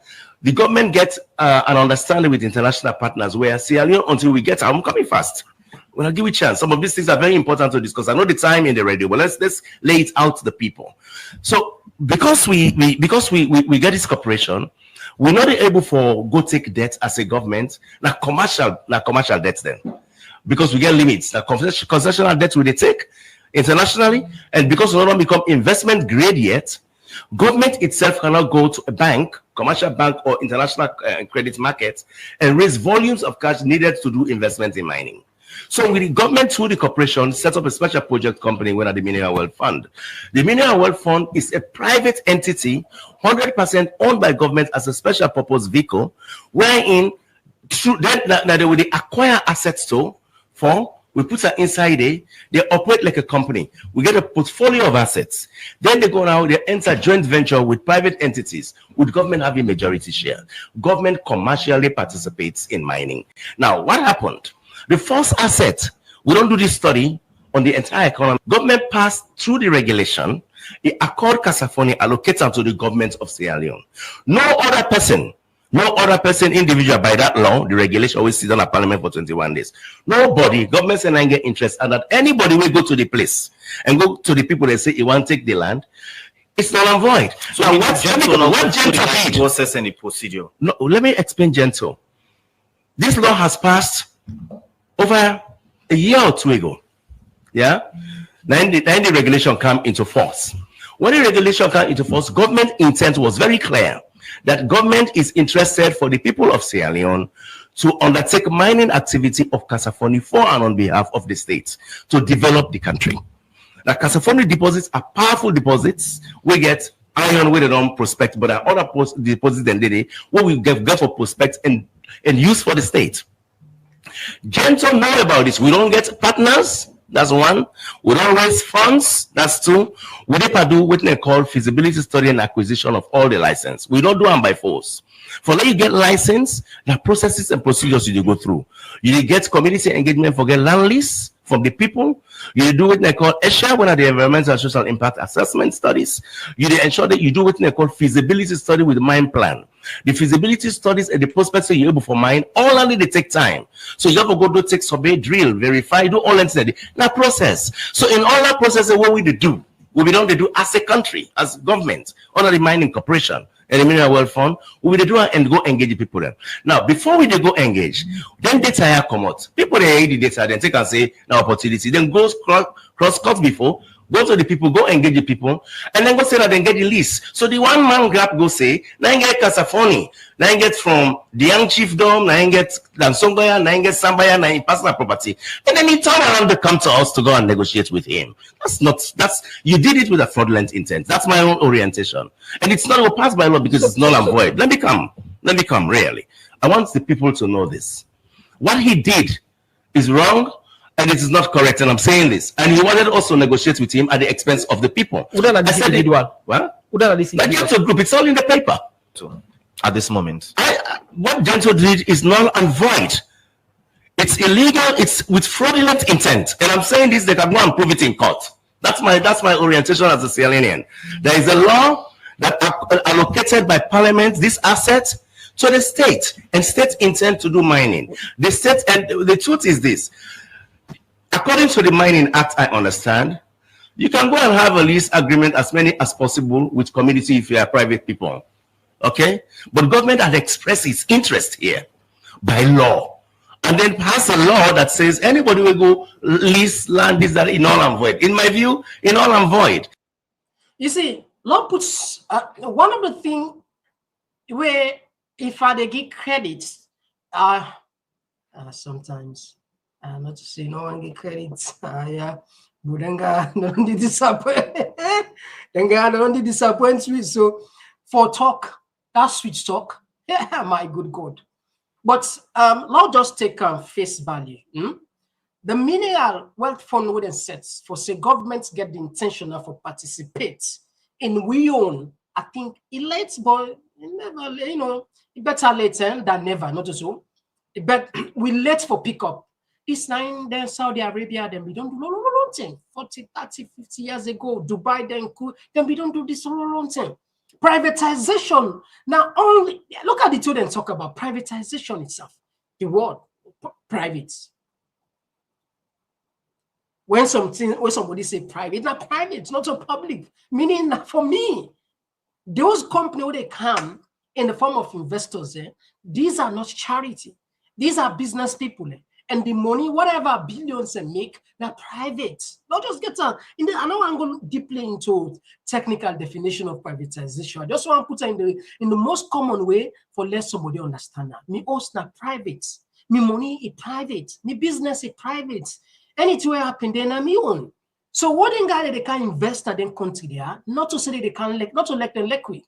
the government gets an understanding with international partners where Sierra Leone, until we get, I'm coming fast. When I give you a chance, some of these things are very important to discuss. I know the time in the radio, but let's lay it out to the people. So because we get this corporation, we're not able for go take debt as a government, like commercial debts then, because we get limits. The concessional debt we take internationally, and because we don't become investment grade yet, government itself cannot go to a bank, commercial bank or international credit market and raise volumes of cash needed to do investment in mining. So with the government through the corporation set up a special project company under the Mineral Wealth Fund. The Mineral Wealth Fund is a private entity 100% owned by government as a special purpose vehicle, wherein through that they will acquire assets for. We put her inside there, they operate like a company. We get a portfolio of assets. Then they go now, they enter joint venture with private entities, with government having majority share. Government commercially participates in mining. Now, what happened? The first asset, we don't do this study on the entire economy. Government passed through the regulation, the Accord Kasafoni allocated to the government of Sierra Leone. No other person individual by that law, the regulation always sits on a parliament for 21 days. Nobody, government and get interest, and that anybody will go to the place and go to the people that say you want to take the land, it's null and void. So what Gentle did,
process and the procedure.
No, let me explain Gentle. This law has passed over a year or two ago. Yeah? Then the regulation came into force. When the regulation came into force, government intent was very clear that government is interested for the people of Sierra Leone to undertake mining activity of Kasafoni for and on behalf of the state to develop the country. Now, Kasafoni deposits are powerful deposits. We get iron where they don't prospect, but there are other deposits than they what we get for prospect and use for the state. Gentle know about this. We don't get partners. That's one. We don't raise funds. That's two. We never do what they call feasibility study and acquisition of all the license. We don't do them by force. For let you get license, there are processes and procedures you go through. You get community engagement for get land lease from the people. You do what they call ESHA, one of the environmental and social impact assessment studies. You ensure that you do what they call feasibility study with mine plan. The feasibility studies and the prospects you're able for mine, all only they take time. So you have to go do take survey, drill, verify, do all that. Now process. So in all that process, what we do, we don't do as a country, as government, under the mining corporation and the Mineral Wealth Fund, we will do and go engage the people there. Now, before we go engage, then data come out. People they read the data, then take and say, now opportunity, then goes cross cut before. Go to the people, go engage the people, and then go say that they get the list. So the one man grab go say, now get Kasafoni, now get from the young chiefdom, now get Lansongoya, now get Sambaya, now personal property. And then he turn around to come to us to go and negotiate with him. You did it with a fraudulent intent. That's my own orientation. And it's not passed by law because it's null and void. Let me come, really. I want the people to know this. What he did is wrong, and it is not correct, and I'm saying this. And he wanted also to negotiate with him at the expense of the people. What? The Gento group, it's all in the paper.
So, at this moment.
What Gento did is null and void. It's illegal, it's with fraudulent intent. And I'm saying this, they can go and prove it in court. That's my orientation as a Sierra Leonean. There is a law that allocated by parliament this asset to the state, and state intend to do mining. The state, and the truth is this. According to the Mining Act, I understand, you can go and have a lease agreement as many as possible with community if you are private people. Okay? But government has expressed its interest here by law. And then pass a law that says anybody will go lease land is that in null and void. In my view, in null and void.
You see, law puts one of the things where if I give credit, sometimes not to say no one get credit. Budenga don't disappoint me. So for talk, that switch talk, yeah, my good God. But now just take face value. The mineral wealth fund wouldn't set for say governments get the intention of participate in we own. I think it late, but never, better later than never, not so. But we late for pickup. It's nine, then Saudi Arabia, then we don't do long thing. 40, 30, 50 years ago, Dubai, then we don't do this long thing. Privatization. Now, only look at the two and talk about privatization itself. The word private. When somebody say private, not private, not so public. Meaning for me, those companies they come in the form of investors, these are not charity. These are business people. And the money, whatever billions they make, they're private. Not just get on. I know I'm going deeply into technical definition of privatization. I just want to put it in the most common way for let somebody understand that. Me host not private. Me money is private. Me business is private. Anything happen, then I'm me own. So what they can invest in country there, not to say they can not to let them liquid.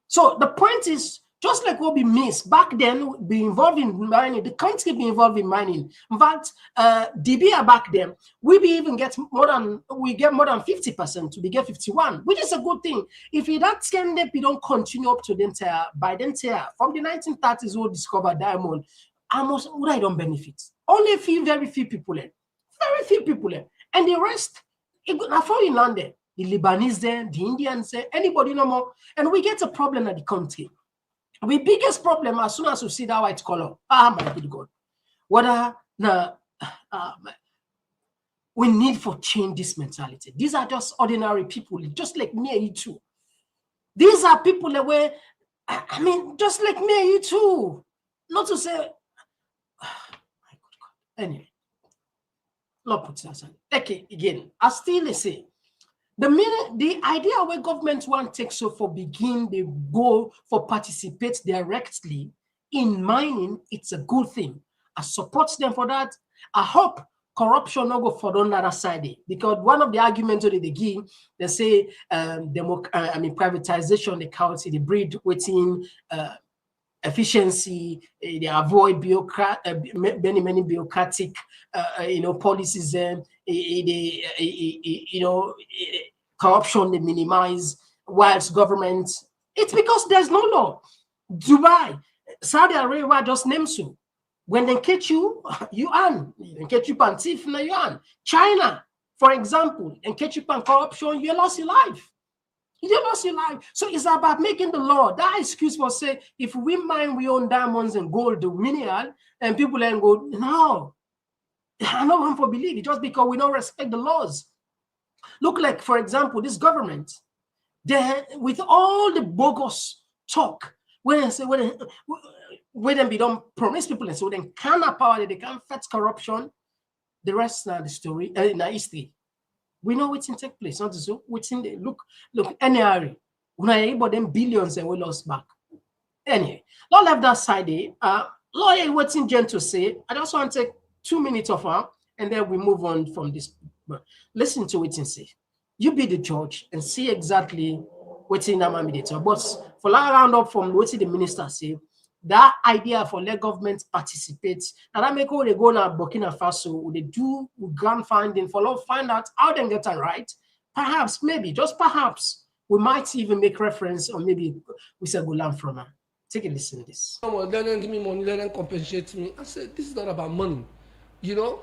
So the point is, just like what we missed back then, be involved in mining, the country be involved in mining. In fact, DBA back then, we get more than 50% to be get 51, which is a good thing. If that can we don't continue up to the entire by the entire from the 1930s, we discover diamond, almost I don't benefit. Only very few people, very few people, and the rest, for in London, the Lebanese there, the Indians there, anybody no more, and we get a problem at the country. The biggest problem as soon as you see that white color, my good God, whether we need for change this mentality. These are just ordinary people, just like me and you too. These are people that were, just like me and you too. Not to say, my good God. Anyway, Lord puts us on. Okay, again, I still say. The idea where government want take so for begin they go for participate directly in mining, it's a good thing. I support them for that. I hope corruption not go for on the other side because one of the arguments that they give, they say privatization they count the breed within efficiency, they avoid many bureaucratic policies, corruption they minimize whilst government. It's because there's no law. Dubai, Saudi Arabia just names you. When they catch you, you earn. They catch you on thief, you earn. China, for example, and catch you on corruption, you lost your life. You lost your life. So it's about making the law. That excuse for say, if we mine, we own diamonds and gold, the mineral, and people then go, no. I don't want to believe it just because we don't respect the laws. Look like, for example, this government, with all the bogus talk, when we don't promise people and so they can power, they can fight corruption, the rest now the story, now history. We know what's in take place, not so within the look, NRA, when I able them billions and we lost back. Anyway, not left that side. Lawyer waiting Jen to say. I just want to take 2 minutes of her and then we move on from this. But listen to it and say. You be the judge and see exactly what's in that mediator. But for that round up from what the minister say, that idea for let government participate, and that make all they go now Burkina Faso, they do grand finding for love, find out how they get it right. Perhaps, maybe, just perhaps, we might even make reference, or maybe we say go learn from her. Take a listen to this.
Let them give me money, let them compensate me. I said, this is not about money. You know,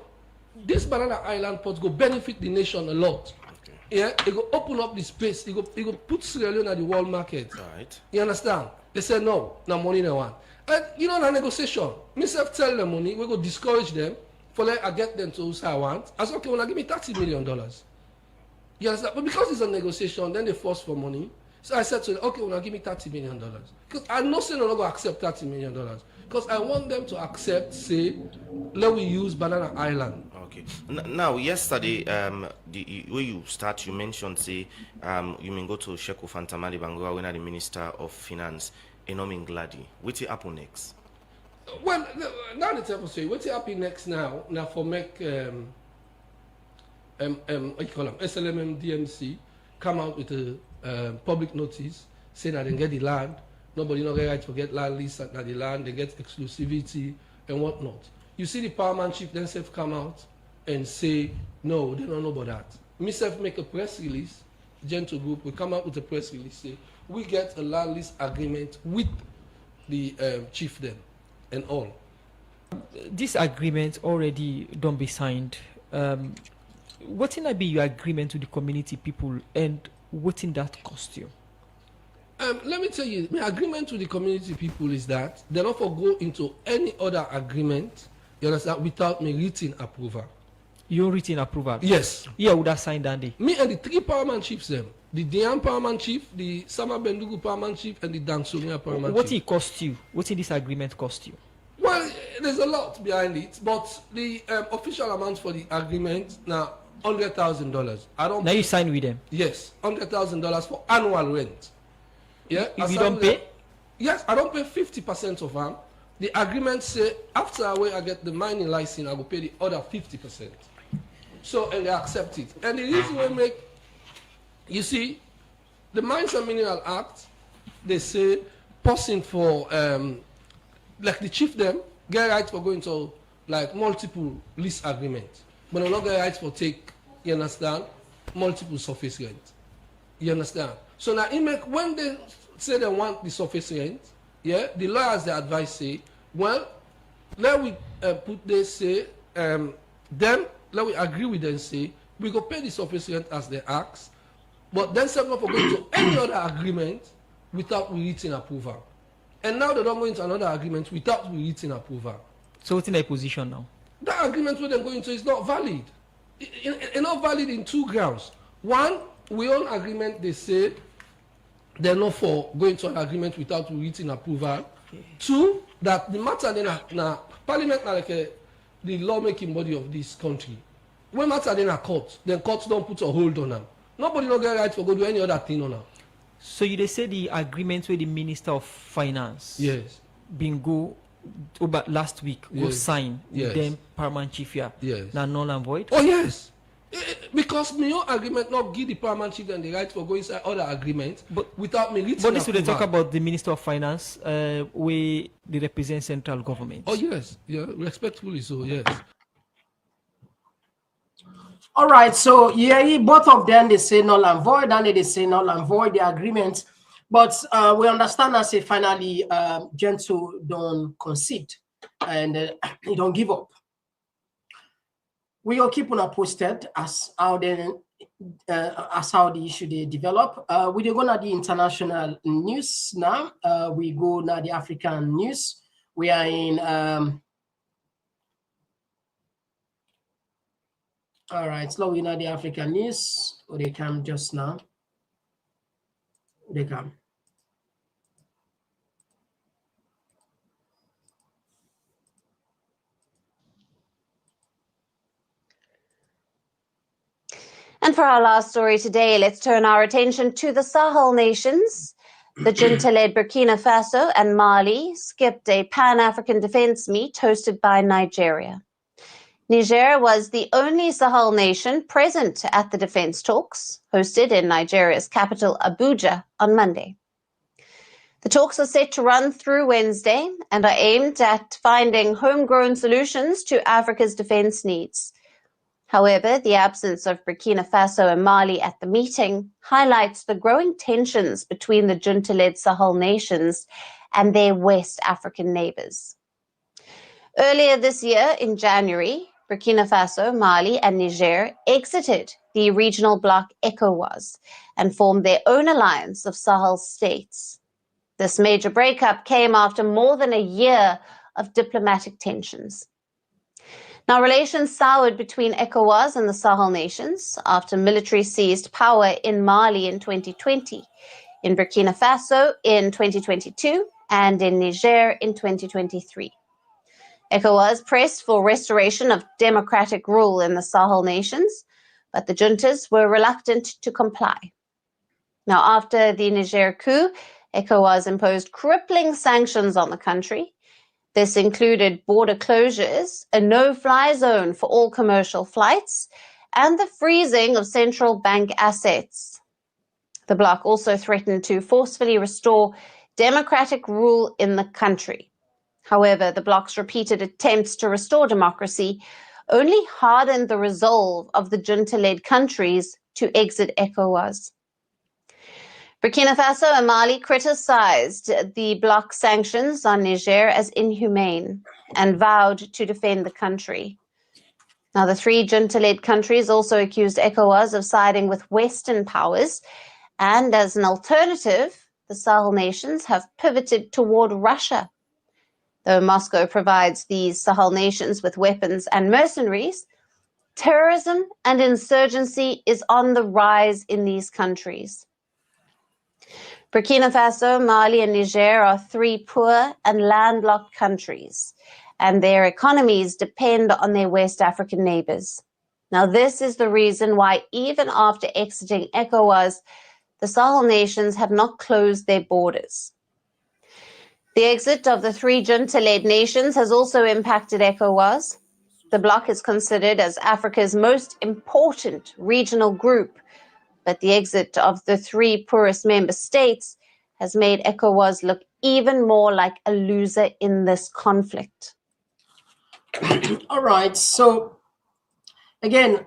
this Banana Island port go benefit the nation a lot. Okay. Yeah, it go open up the space. It go put Sierra Leone at the world market. Right. You understand? They said no money no one. And you know the negotiation. Myself tell them money, we go discourage them for like I get them to who I want. I said, okay, when I give me $30 million. You understand? But because it's a negotiation, then they force for money. So I said to them, okay, when I give me $30 million. Because I know they're not going to accept $30 million. Because I want them to accept, say, let we use Banana Island.
Okay. Now, yesterday, where you start, you mentioned, say, you may go to Sheku Fantamali Bangoa, when the Minister of Finance, Enomin Gladi. What will happen next?
Well, now the tell say, what will happen next now for make, what you call them, SLMM DMC come out with a public notice, say that they get the land, nobody no get right to get land lease at the land, they get exclusivity and whatnot. You see the powerman chief themselves come out and say, no, they don't know about that. Myself make a press release, Gentle Group, we come out with a press release, say, we get a land lease agreement with the chief then and all.
This agreement already don't be signed. What can be your agreement with the community people and what in that cost you?
Let me tell you, my agreement with the community people is that they don't go into any other agreement, you understand, without me written approval.
Your written approval?
Yes.
Yeah, would have signed that day.
Me and the 3 powerman chiefs them. The Dian Powerman Chief, the Sama Bendugu Powerman Chief, and the Dansumia Powerman Chief.
What it cost you? What did this agreement cost you?
Well, there's a lot behind it, but the official amount for the agreement now $100,000. I don't.
Now you sign with them.
Yes, $100,000 for annual rent. Yeah.
If you don't pay.
Yes, I don't pay 50% of them. The agreement say after I get the mining license, I will pay the other 50%. So and they accept it. And the reason we make. You see, the Mines and Mineral Act, they say, passing for, like the chief them, get right for going to, like, multiple lease agreements. But not get right for take, you understand, multiple surface rent. You understand? So now, when they say they want the surface rent, yeah, the lawyers, the advice say, well, let we put this, say, then, let we agree with them, say, we go pay the surface rent as they ask, but then some not going to any other agreement without we written approval. And now they don't go into another agreement without we written approval.
So what's in their position now?
That agreement where they're going to is not valid. It's not valid in 2 grounds. One, we own agreement, they say they're not for going to an agreement without we written approval. Okay. 2, that the matter then Parliament like the lawmaking body of this country. When matter then a court, then courts don't put a hold on them. Nobody no get right for go do any other thing on her.
So you say the agreement with the Minister of Finance,
yes,
been go over last week, yes, go sign,
yes,
then Paramount Chief here,
yes,
now null and void.
Oh yes, because me your agreement not give the Paramount Chief and the right for go inside other agreement, but without me written.
But this would talk about the Minister of Finance, where they represent central government.
Oh yes, yeah, respectfully so, yes.
All right, so yeah, both of them, they say null and void, and they say null and void the agreement. But we understand that say finally Gentle don't concede and he don't give up. We will keep on posted as how the issue they develop. We go now the international news now. We go now the African news. We are in all right, so we know the African news. Or they come just now. They come.
And for our last story today, let's turn our attention to the Sahel nations. The junta-led Burkina Faso and Mali skipped a Pan-African defense meet hosted by Nigeria. Niger was the only Sahel nation present at the defense talks, hosted in Nigeria's capital Abuja on Monday. The talks are set to run through Wednesday and are aimed at finding homegrown solutions to Africa's defense needs. However, the absence of Burkina Faso and Mali at the meeting highlights the growing tensions between the junta-led Sahel nations and their West African neighbors. Earlier this year, in January, Burkina Faso, Mali, and Niger exited the regional bloc ECOWAS and formed their own alliance of Sahel states. This major breakup came after more than a year of diplomatic tensions. Now, relations soured between ECOWAS and the Sahel nations after military seized power in Mali in 2020, in Burkina Faso in 2022, and in Niger in 2023. ECOWAS pressed for restoration of democratic rule in the Sahel nations, but the juntas were reluctant to comply. Now, after the Niger coup, ECOWAS imposed crippling sanctions on the country. This included border closures, a no-fly zone for all commercial flights, and the freezing of central bank assets. The bloc also threatened to forcefully restore democratic rule in the country. However, the bloc's repeated attempts to restore democracy only hardened the resolve of the junta-led countries to exit ECOWAS. Burkina Faso and Mali criticized the bloc sanctions on Niger as inhumane and vowed to defend the country. Now, the three junta-led countries also accused ECOWAS of siding with Western powers, and as an alternative, the Sahel nations have pivoted toward Russia. Though Moscow provides these Sahel nations with weapons and mercenaries, terrorism and insurgency is on the rise in these countries. Burkina Faso, Mali, and Niger are three poor and landlocked countries, and their economies depend on their West African neighbors. Now, this is the reason why, even after exiting ECOWAS, the Sahel nations have not closed their borders. The exit of the three junta-led nations has also impacted ECOWAS. The bloc is considered as Africa's most important regional group, but the exit of the three poorest member states has made ECOWAS look even more like a loser in this conflict.
All right, so again,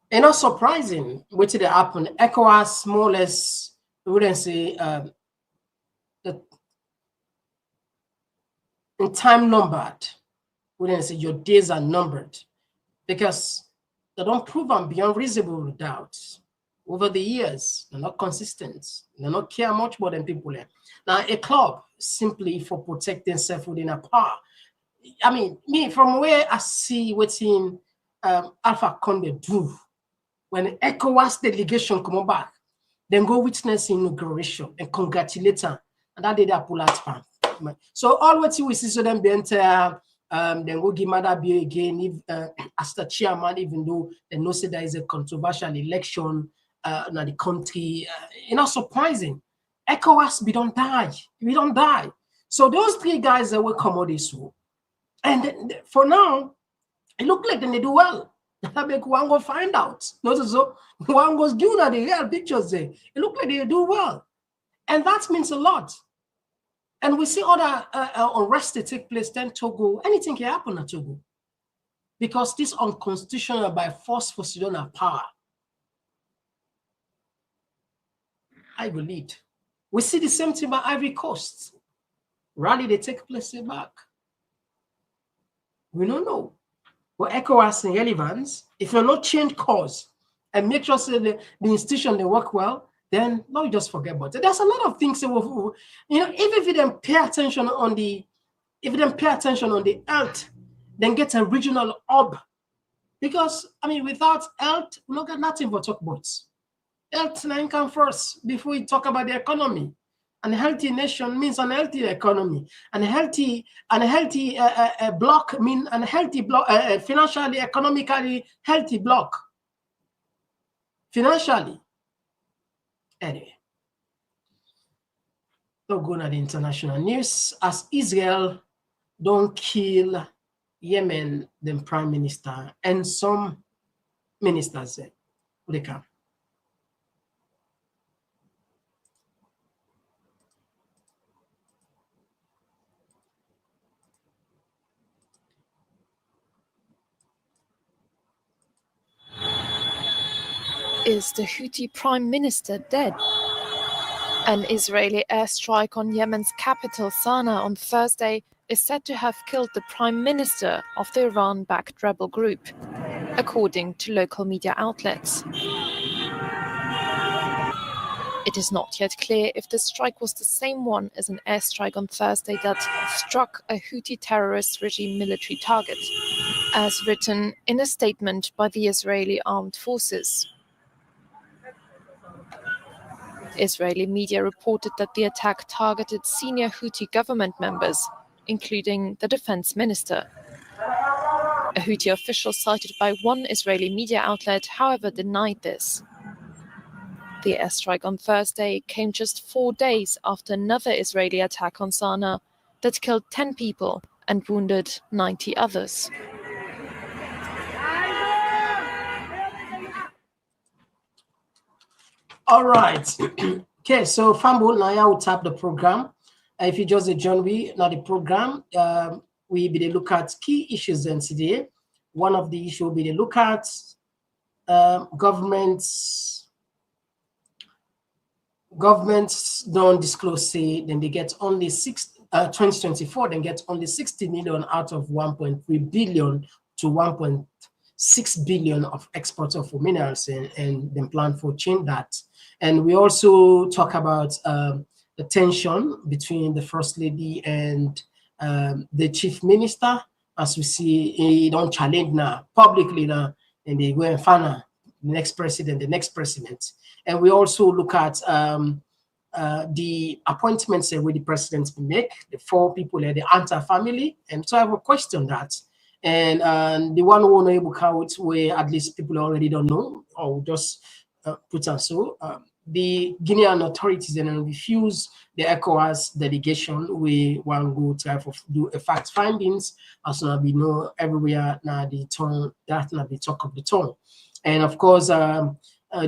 it's not surprising what did happen. ECOWAS more or less, we wouldn't say, in time numbered. We didn't say your days are numbered, because they don't prove them beyond reasonable doubt. Over the years, they're not consistent. They don't care much more than people. Now, a club simply for protecting self within a power. I mean, me from where I see what in Alpha Conde do when ECOWAS delegation come back, then go witness inauguration and congratulate them, and that did that pull out pan. So all what we see so them be enter. Then go give Mother be again if as the chairman, even though they know say there is a controversial election in the country. It's not surprising. ECOWAS, we don't die. We don't die. So those three guys that will come out this way. And for now, it look like they do well. I make one go find out. Not so one goes give the real pictures there. It look like they do well. And that means a lot. And we see other unrest that take place in Togo. Anything can happen at Togo. Because this unconstitutional by force for Sudan power. I believe. We see the same thing by Ivory Coast. Rally, they take place back. We don't know. But ECOWAS in relevance, if you're not change course and make sure so the institution they work well, then no, you just forget about it. There's a lot of things that will, you know, if you don't pay attention on the, if you don't pay attention on the health, then get a regional hub. Because I mean, without health, we don't got nothing but talk about. Health line come first before we talk about the economy. And a healthy nation means an healthy economy. And a healthy block means an healthy block, financially, economically healthy block. financially. Anyway, don't go to the international news as Israel don't kill Yemen, the prime minister, and some ministers there. They come.
Is the Houthi prime minister dead? An Israeli airstrike on Yemen's capital Sana'a on Thursday is said to have killed the prime minister of the Iran-backed rebel group, according to local media outlets. It is not yet clear if the strike was the same one as an airstrike on Thursday that struck a Houthi terrorist regime military target, as written in a statement by the Israeli armed forces. Israeli media reported that the attack targeted senior Houthi government members, including the defense minister. A Houthi official cited by one Israeli media outlet, however, denied this. The airstrike on Thursday came just 4 days after another Israeli attack on Sana'a that killed 10 people and wounded 90 others.
All right. Okay, so Fambo, now I will tap the program. If you just join me, now the program, we be the look at key issues then today. One of the issues will be the look at governments don't disclose, say, then they get only 2024, then get only 60 million out of 1.3 billion to 1.6 billion of exports of minerals, and then plan for change that. And we also talk about the tension between the First Lady and the Chief Minister. As we see, he don't challenge now publicly now, and they go and find the next president. And we also look at the appointments where the presidents make, the 4 people in the Anta family. And so I have a question that. And the one who will not able to count where at least people already don't know, or just put on so. The Guinean authorities then refuse the ECOWAS delegation. We want to try to do a fact findings, as now we know everywhere now the tongue that now the talk of the tongue. And of course,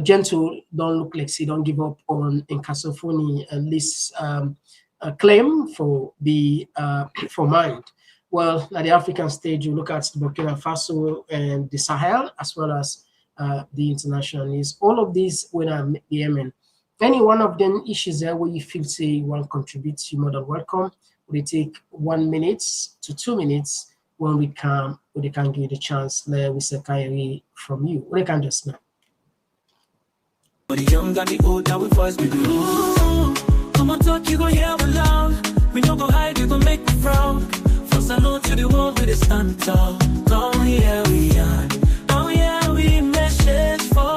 Gentle don't look like she don't give up on Nkasofoni list claim for the for mind. Well, at the African stage, you look at the Burkina Faso and the Sahel, as well as the international news. All of these, when I'm Yemen, any one of them issues there where you feel say you want to contribute, you're more than welcome. We take 1 minute to 2 minutes when we can give you the chance. We say Kyrie from you. We can just now.
For the young and the old, now we voice we do. Come on, talk, you go hear me loud. We don't go hide, you go make me proud. First I know to the world we stand tall. Come here we are. Oh yeah, we message for.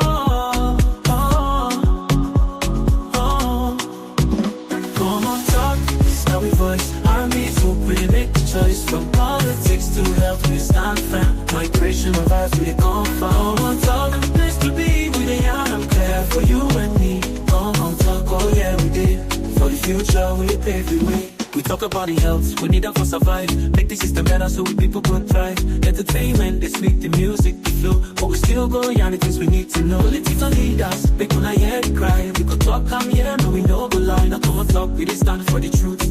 Come on, talk, it's how we voice. Armies hope we make the choice. From politics to health, we stand firm. Migration of us, we come from. Come on, talk, the place to be. We the young, I'm clear for you and me. Come on, talk, oh yeah, we did. For the future, we pave the way. We talk about the health, we need them for survive. Make the system better so we people could thrive. Entertainment, they speak the music, the flow. But we still go on the things we need to know. Political leaders, they gonna hear the cry. We could talk, come here, no we know go lie. Now come on talk, we did stand for the truth.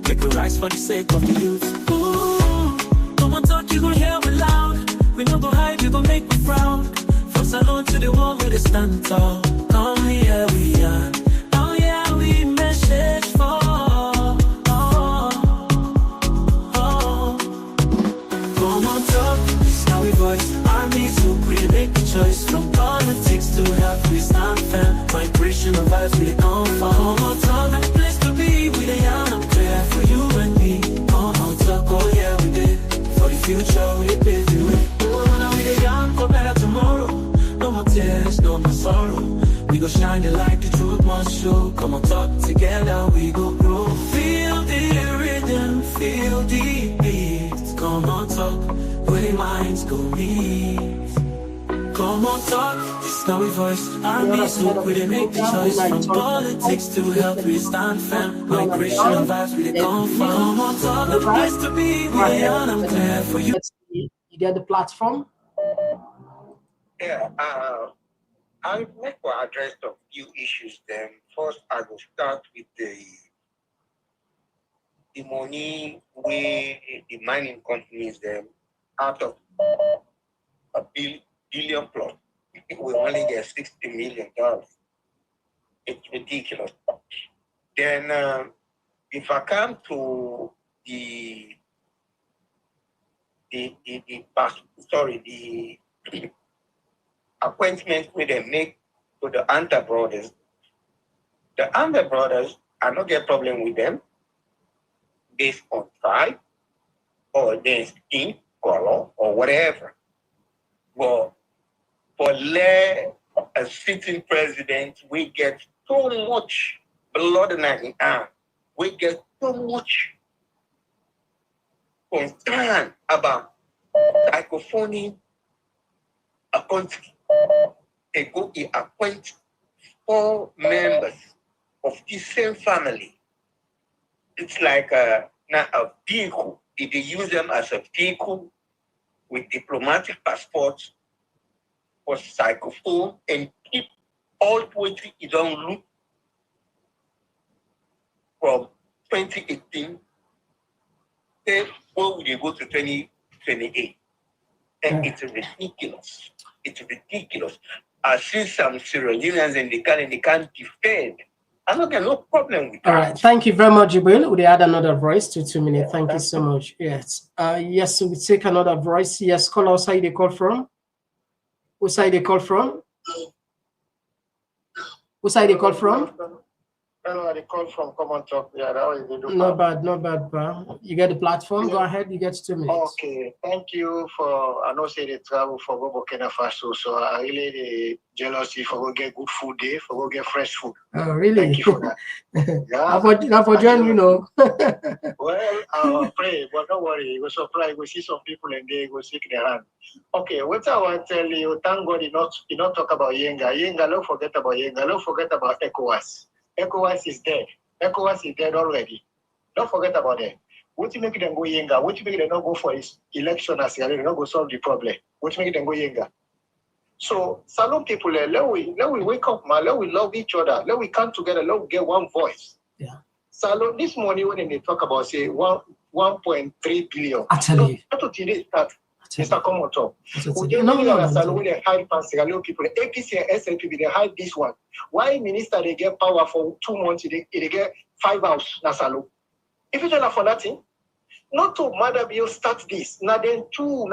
Make we rise for the sake of the youth. Ooh, come on talk, you gon' hear me loud. We no go hide, you gon' make me proud. From salon to the wall, we dey stand tall. Come here, we are. Oh yeah, we message for. Armies who create make the choice. From politics to health, we stand firm. Migration of vibes, we come from. Come on, talk, and the place to be. We the young, I'm clear for you and me. Come on, talk, oh yeah, we did. For the future, we pave the way. Oh, now we the young, for better tomorrow. No more tears, no more sorrow. We go shine the light, the truth must show. Come on, talk together, we go grow. Feel the rhythm, feel the beat. Come on, talk. Where the minds go meet. Come on, talk, this Now we voice armies, look, we didn't make the choice. From politics to health, we stand firm. Migration and vibes, we didn't come from. Come on, talk, the place to be. We are, I'm clear for you.
You get the platform?
Yeah, I'll make for address a few issues then. First, I will start with the money we the mining companies them out of a billion plus. We only get $60 million. It's ridiculous. Then if I come to the appointment we they make to the Anta brothers. The Anta brothers, I don't get problem with them based on tribe or their skin color or whatever. But for a sitting president, we get so much blood in our hand. We get so much concern about microphoning a country. They go to appoint 4 members of the same family. It's like not a vehicle. If they use them as a vehicle with diplomatic passports for psychophone and keep all poetry is on loop from 2018, then where will they go to 2028? And it's ridiculous. It's ridiculous. I see some Sierra Leoneans and they can't defend. I don't get no problem with that.
All right, thank you very much, Jibril. We add another voice to 2 minutes. Thank you so much. Yes. Yes, we take another voice. Yes, call us. How they call from? Who side they call from? Who side they call from?
Hello, they call from Komon-Tok. Yeah, that was the
No bad, no bad, bro. You get the platform. Go ahead. You get 2 minutes.
Okay, thank you for. I know say they travel for go Burkina Faso, so I really jealousy for go get good food there, for go get fresh food.
Oh, really?
Thank you for that. Yeah.
Now for join, you know.
Well, I'll pray, but don't worry. You will surprise. We see some people and they go shake their hand. Okay, what I want to tell you, thank God you not talk about Yenga. Yenga, don't forget about Yenga. Don't forget about ECOWAS. ECOWAS is dead. ECOWAS is dead already. Don't forget about that. What you make them go Yenga? What you make them not go for his election as they not go solve the problem? What you make them go Yenga? So, salon people, let we wake up, man. Let we love each other. Let we come together. Let we get one voice.
Yeah.
Salon, this morning when they talk about, say, 1.3 billion.
Actually.
Not to today start. Mr. Komon-Tok.
No.
They hide Salon people. APC and SLPP, they hide this one. Why minister, they get power for 2 months, they get 5 hours, na Salon? If you don't have for nothing, not to mother bill start this. Now then these two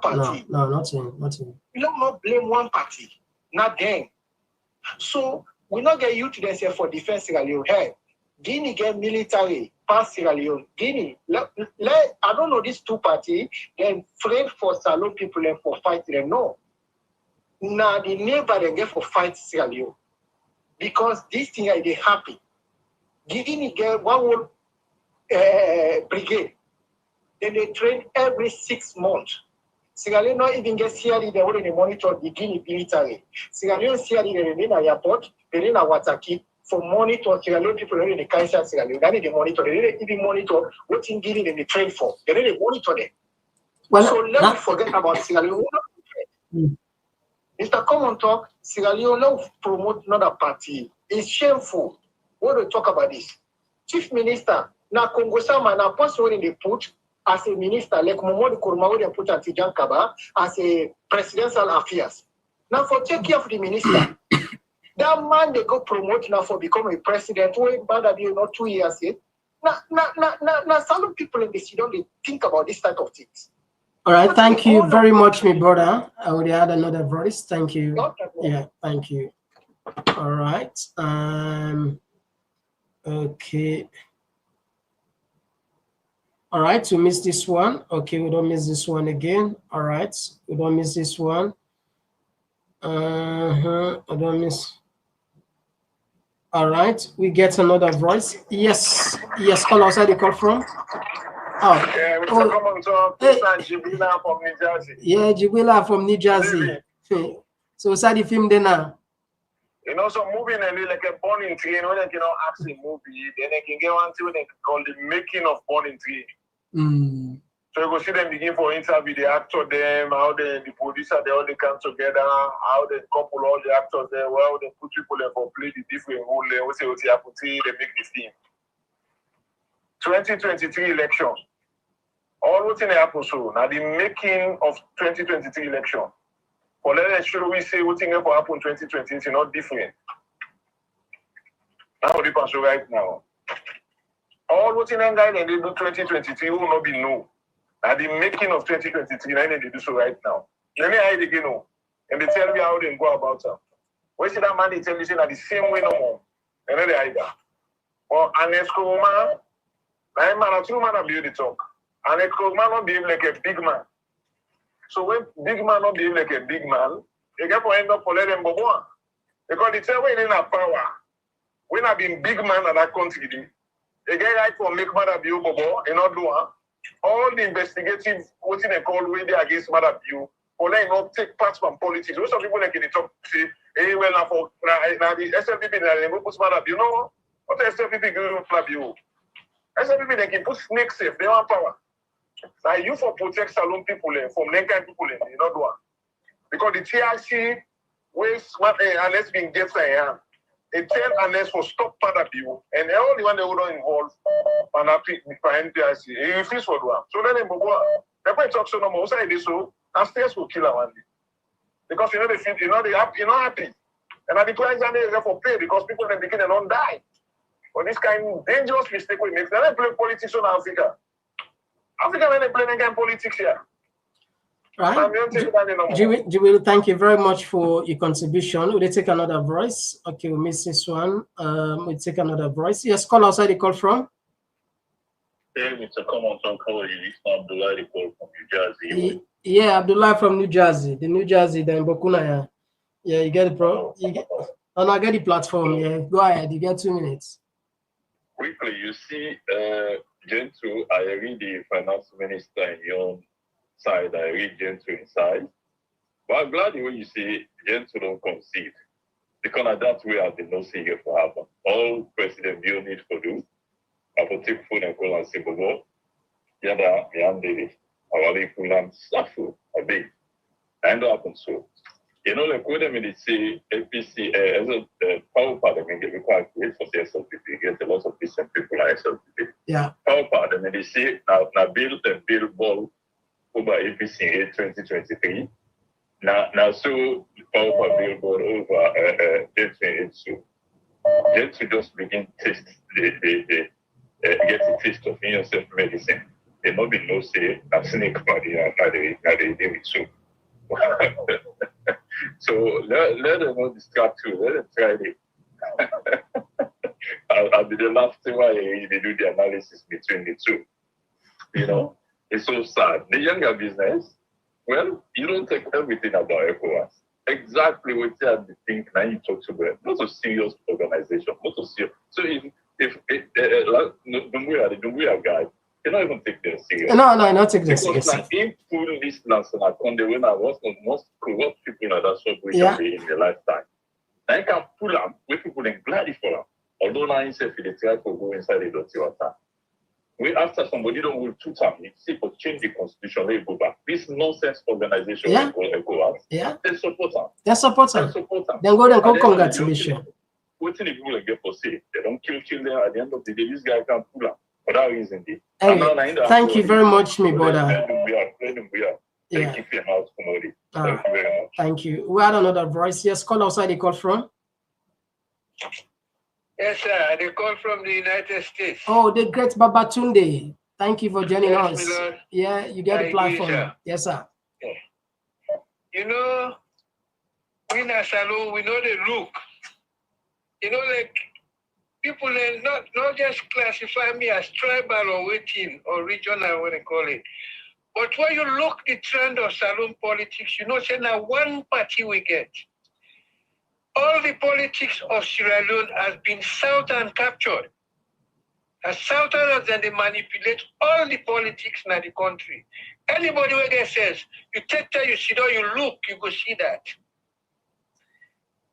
parties.
No, nothing.
You don't not blame one party, not them. So we not get you to them say for defense Sierra Leone. Hey, Guinea get military past Sierra Leone. Guinea, I don't know these 2 parties, then afraid for Salon people and for fighting them. No. Now the neighbor they get for fight Sierra Leone. Because this thing they happy. Guinea get one whole brigade. Then they train every 6 months. Sierra Leone not even get CRE, they already monitor the Guinea military. Sierra Leone CRE, they remain at airport, they remain at Wataki for monitor Sierra Leone people already in the Sierra Leone. They monitor, they didn't even monitor what in Guinea they train for. They didn't monitor them. Well, so let me forget about Sierra Leone. Mr. Komon-Tok, Sierra Leone don't promote another party. It's shameful. What do we talk about this? Chief Minister, now Congo Sama, now person when they put as a minister, like Momodu Kurma, they put Antijan Kaba as a presidential affairs. Now for take care of the minister, that man they go promote now for become a president, who bad at you not 2 years yet. Now some people in the city don't they think about this type of things.
All right, thank you very much, my brother. I already had another voice. Thank you. Yeah, thank you. All right. Okay. All right, we missed this one. Okay, we don't miss this one again. All right, we don't miss this one. I don't miss. All right, we get another voice. Yes, call us. Where they call from? Oh,
yeah, Mr. Komon-Tok, Jibila from New Jersey.
Yeah, Jibila from New Jersey. So what's the film then now?
You know, some movie and like a Born in Train, when they action movie, then they can get one thing they call the making of Born in Train. So you go see them begin for interview the actor, them, how the producer, they all they come together, how they couple all the actors there, well they put people there for play the different role there, what they make the film. 2023 election. All what's in the happen so now the making of 2023 election. For let's show we say what's in the happen 2020 is not different. Now the pass right now. All what's in the guy and they do 2023 will not be no. Now the making of 2023, and they do so right now. Let me hide again, and they tell me how they go about it. When see that man, they tell me that the same way no more. And then they hide that. Or an escrow man, I'm a true man of the talk. An escrow man not behave like a big man. So when big man not behave like a big man, they get for end up for let them go on. Because they tell when in a power, when I've been big man in that country, they get right for make mother be bobo and not do one. All the investigative, what they call way they against Mother View, or they not take part from politics. Most of people like in the talk say, hey, well, now for now the SLPP they go put Mother View. No, what the SLPP go Mother View? SLPP they can put snake safe. They want power. Now you for protect Salon people from Nenkan people they not do one because the TRC waste unless being gets they tell unless for stop Mother View and all the one they would not involve. And I pick behind PIC. He refused for one. So then they go. They go talk so no more. So they so and stairs will kill her one day. Because you know they feel you're not happy. And at the price and they for pay because people in the beginning don't die. But this kind of dangerous mistake we make. They don't play politics in Africa. Africa when they play any kind of politics here.
Right. Jibril, thank you very much for your contribution. Will they take another voice? Okay, we'll miss this one. We'll take another voice. Yes, call outside the call from.
Hey, Mr. Komon-Tok, how are you? It's Abdullah call from New Jersey.
Yeah, Abdullah from New Jersey. The New Jersey, then Bokuna. Yeah, you get the I get the platform. Yeah, go ahead. You get 2 minutes.
Quickly, you see, Gentoo, I read the finance minister in your side. I read Gentoo inside. But I'm glad when you see Gentoo don't concede. Because that's where the no see here for happen. All President Bill needs to do. I will take phone and call and say, Bobo, Yada, Yandere, I will pull and suffer a bit. And happen so. You know, like when they say APC, as a power party, they require great for the SLPP, get a lot of decent people like SLPP.
Yeah.
Power party, they say, now build and build ball over APC in 2023. Now, so power party build ball over J28. Then to just begin test the get a taste of yourself medicine. There not be no say a snake party and they do it so. So let them not distract you, let them try it. I'll be the last time they do the analysis between the two. You know, it's so sad. The younger business, well, you don't take everything about ECOWAS. Exactly what you have to think now you talk to them. Not a serious organization, not a serious. So if the Dumbuya guy, they don't even take them serious.
No, not take them serious.
Because in full this last and I come the winner was the most corrupt people that so we can be in their lifetime. I can pull them with people in bloody for them. Although now himself they try to go inside the dirty water. We after somebody don't will 2 times, you see for change the constitution, they go back. This nonsense organization ECOWAS, they support them.
They support them. Then go congratulations.
What the people get for say? They don't kill children at the end of the day. This guy can't pull them. For that reason,
thank you very much, my brother.
Thank you very much.
Thank you. We had another voice. Yes, call outside the call from.
Yes, sir. They call from the United States.
Oh, the great Babatunde. Thank you for joining us. Yeah, you get the platform. Yes, sir.
You know, we in Salon, we know the look. You know, like people not just classify me as tribal or waiting or regional, what they call it. But when you look the trend of Salon politics, you know, say now one party we get. All the politics of Sierra Leone has been Southern captured. As Southerners, then they manipulate all the politics in the country. Anybody where they says, you take time, you sit down, you look, you go see that.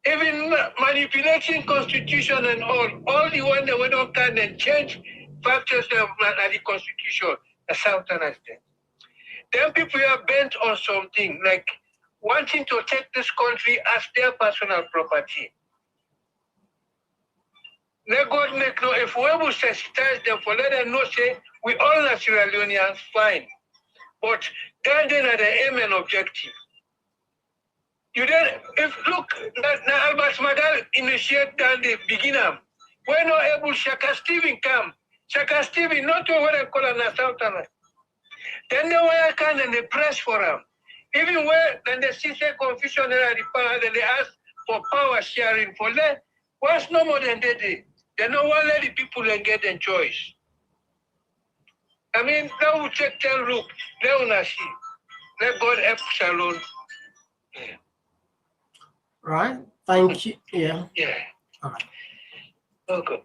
Even manipulating constitution and all the one that we don't can and change factors of the constitution, the Southerners. Then people are bent on something like wanting to take this country as their personal property. Let God make no, if we will sensitize them for let them know, say, we all are Sierra Leoneans, fine. But then they are the aim and objective. You then, if look, now Albert Madal initiate than the beginner. We're not able, Shaka Steven come. Shaka Steven, not to what I call an Southern. Then they were kind and they press for them. Even where then they see say confusion and the power, then they ask for power sharing for them. What's no more than they did? They don't want to let the people and get their choice. I mean, now we check tell look, let us see. Let God help Shalom.
Right. Thank you. Yeah.
Yeah.
All right.
Okay.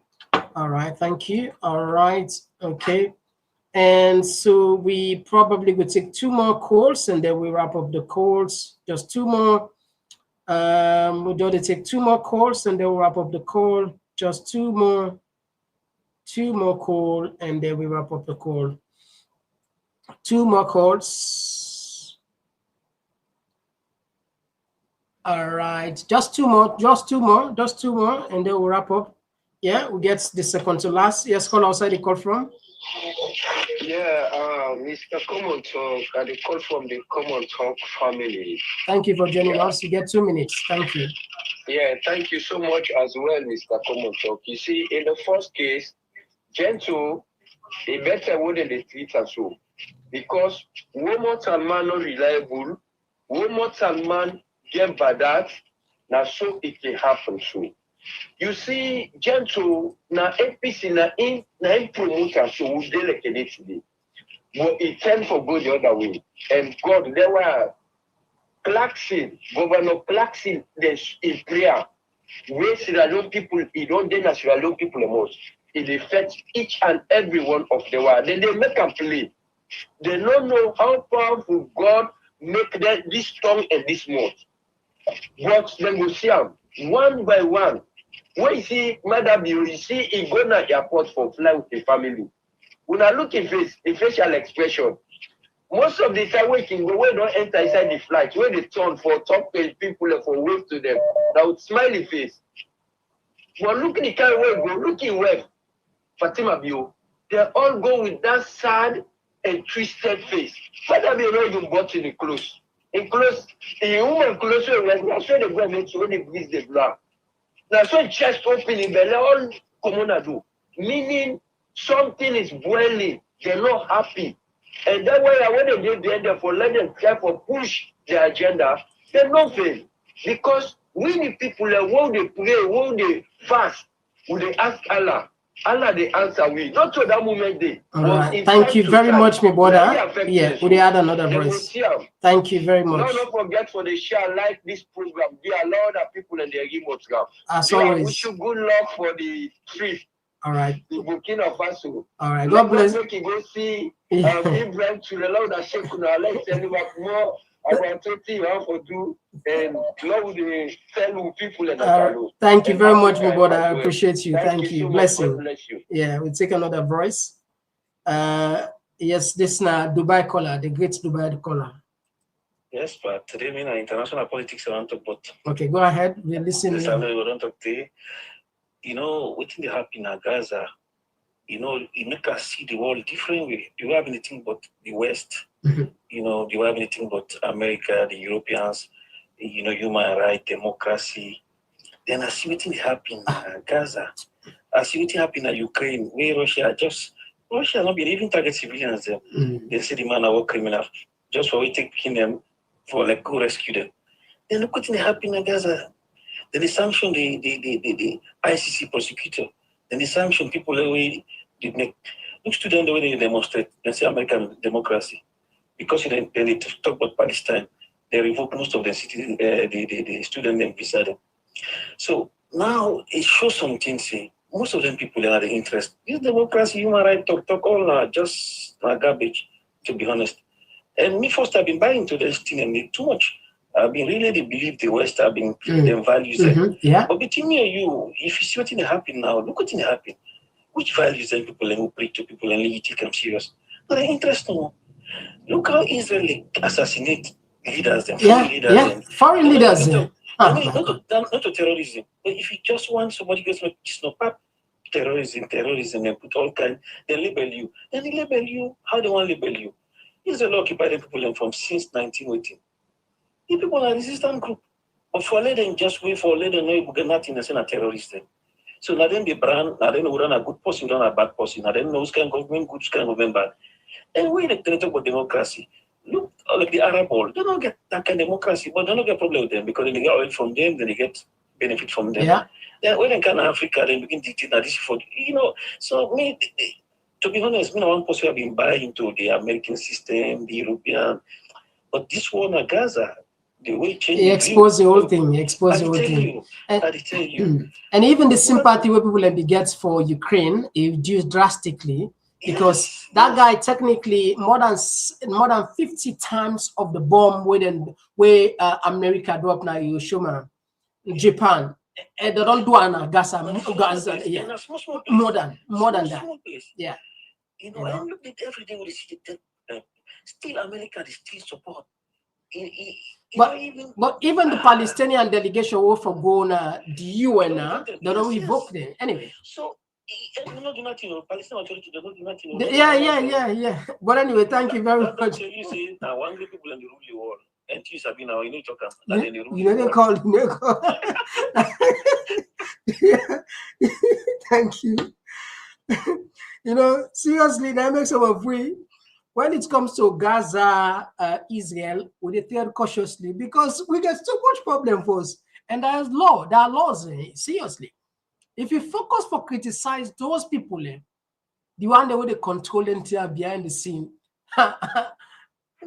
All right. Thank you. All right. Okay. And so we probably will take 2 more calls and then we wrap up the calls. Just 2 more. We'll do to take 2 more calls and then we'll wrap up the call. Just 2 more. 2 more call and then we wrap up the call. 2 more calls. All right, just 2 more, just 2 more, and then we'll wrap up. Yeah, we get the second to last. Yes, call outside the call from.
Yeah, Mr. Komon-Tok, I call from the Komon-Tok family.
Thank you for joining us. You get 2 minutes. Thank you.
Yeah, thank you so much as well, Mr. Komon-Tok. You see, in the first case, Gentle, a better word than the treat and so. Because woman and man not reliable, woman and man get bad at, now so it can happen so. You see, Gentle, na APC na in promoter so we delegate today. But it tend for go the other way. And God, there were Clarkson, Governor Clarkson, in prayer. Where Sierra Leone people, he don't deny Sierra Leone people the most. It affects each and every one of the world. Then they make a play. They don't know how powerful God make them this strong and this much. But then we see them one by one. When you see Madam, you see he go to the airport for fly with the family. When I look at face, a facial expression, most of the time we can go, we don't enter inside the flight, when they turn for talk to people and for wave to them, that would smiley face. But look at the kind of way go, looking well, Fatima Bio, they all go with that sad and twisted face. Father Bio not even bought in the clothes. In clothes, the woman clothes that's where they go and make sure when they breathe the blood. That's why chest open in belly, all common do. Meaning something is boiling, they're not happy. And that way, when they get the end for let them try for push their agenda, they're not fail. Because we the people that when they pray, when they fast, when they ask Allah, Allah they answer we. Not to that moment they.
All right. Thank you very much, my brother. Yeah, we add another verse. Thank you very much.
Don't forget for the share like this program. They allow the people in their remote ground.
As always.
Wish you good luck for the trip.
All right.
The Burkina Faso.
All right. God bless.
Let me go see Ibrahim to the Lord that shake let's tell you more about what for do and love the fellow people and
thank you very much, my brother. I appreciate you. Thank you.
So
bless you.
Bless you.
Yeah, we'll take another voice. Yes, this now Dubai caller, the great Dubai caller.
Yes, but today mean international politics I want to put.
Okay, go ahead. We're listening.
We don't talk to you know, what in the happen in Gaza, you know, it make us see the world different way. You have anything but the West, you know, you have anything but America, the Europeans, you know, human rights, democracy. Then I see what happen in Gaza. I see what happen in Ukraine, where Russia not be even target civilians there. They say the man are war criminal just for we taking them for like go rescue them. Then look what happen in Gaza. Then they sanction the ICC prosecutor. Then they sanction people the way they make. Look to them the way they demonstrate. They say American democracy. Because then they talk about Palestine, they revoke most of the citizens, the student and visa them. So now it shows something. Say most of them people are the interest. This democracy, human rights, talk all are just garbage, to be honest. And me first, I've been buying to this thing and too much. I mean, really, they believe the West have been them values.
Yeah.
But between me and you, if you see what's happening now, look what's happening. Which values then people and who preach to people and you take them serious? But they're interesting. Look how Israel assassinate leaders and foreign leaders.
Foreign leaders.
Not to terrorism. But if you just want somebody goes like terrorism, and put all kinds, they label you. Then they label you. How they want to label you? Israel occupied the people from since 1918. The people are a resistant group. But for let them just wait for let them know you get nothing as a terrorist. So now then they brand, now then we run a good person, run a bad person. Now then who's kind of government good, who's kind of government bad. And we talk about democracy. Look, like the Arab world, they don't get that kind of democracy, but they don't get problem with them because they get oil from them, then they get benefit from them.
Yeah.
Then when they come to Africa, they begin to dictate that this for So me, to be honest, me one person have been buying into the American system, the European, but this one at Gaza, the way change.
He exposed the whole thing. He exposed the whole thing. And even the sympathy where people gets for Ukraine is reduced drastically. Because that guy technically more than 50 times of the bomb where America dropped now Hiroshima, Japan, and they don't do Gaza, yeah, more than that, yeah.
You know, I look at everything we see. Still, America is still support.
But even the Palestinian delegation were for going the UN, they don't revoke them anyway.
So. Palestinian authority does not do nothing.
Yeah. But anyway, thank you very much.
You say now one people in the rule the world, and you sabi now you need to come.
Thank you. You know, seriously, that makes us free. When it comes to Gaza, Israel, we tread cautiously because we get so much problem for us, and there are laws. Seriously. If you focus for criticize those people, the one that would control entire behind the scene,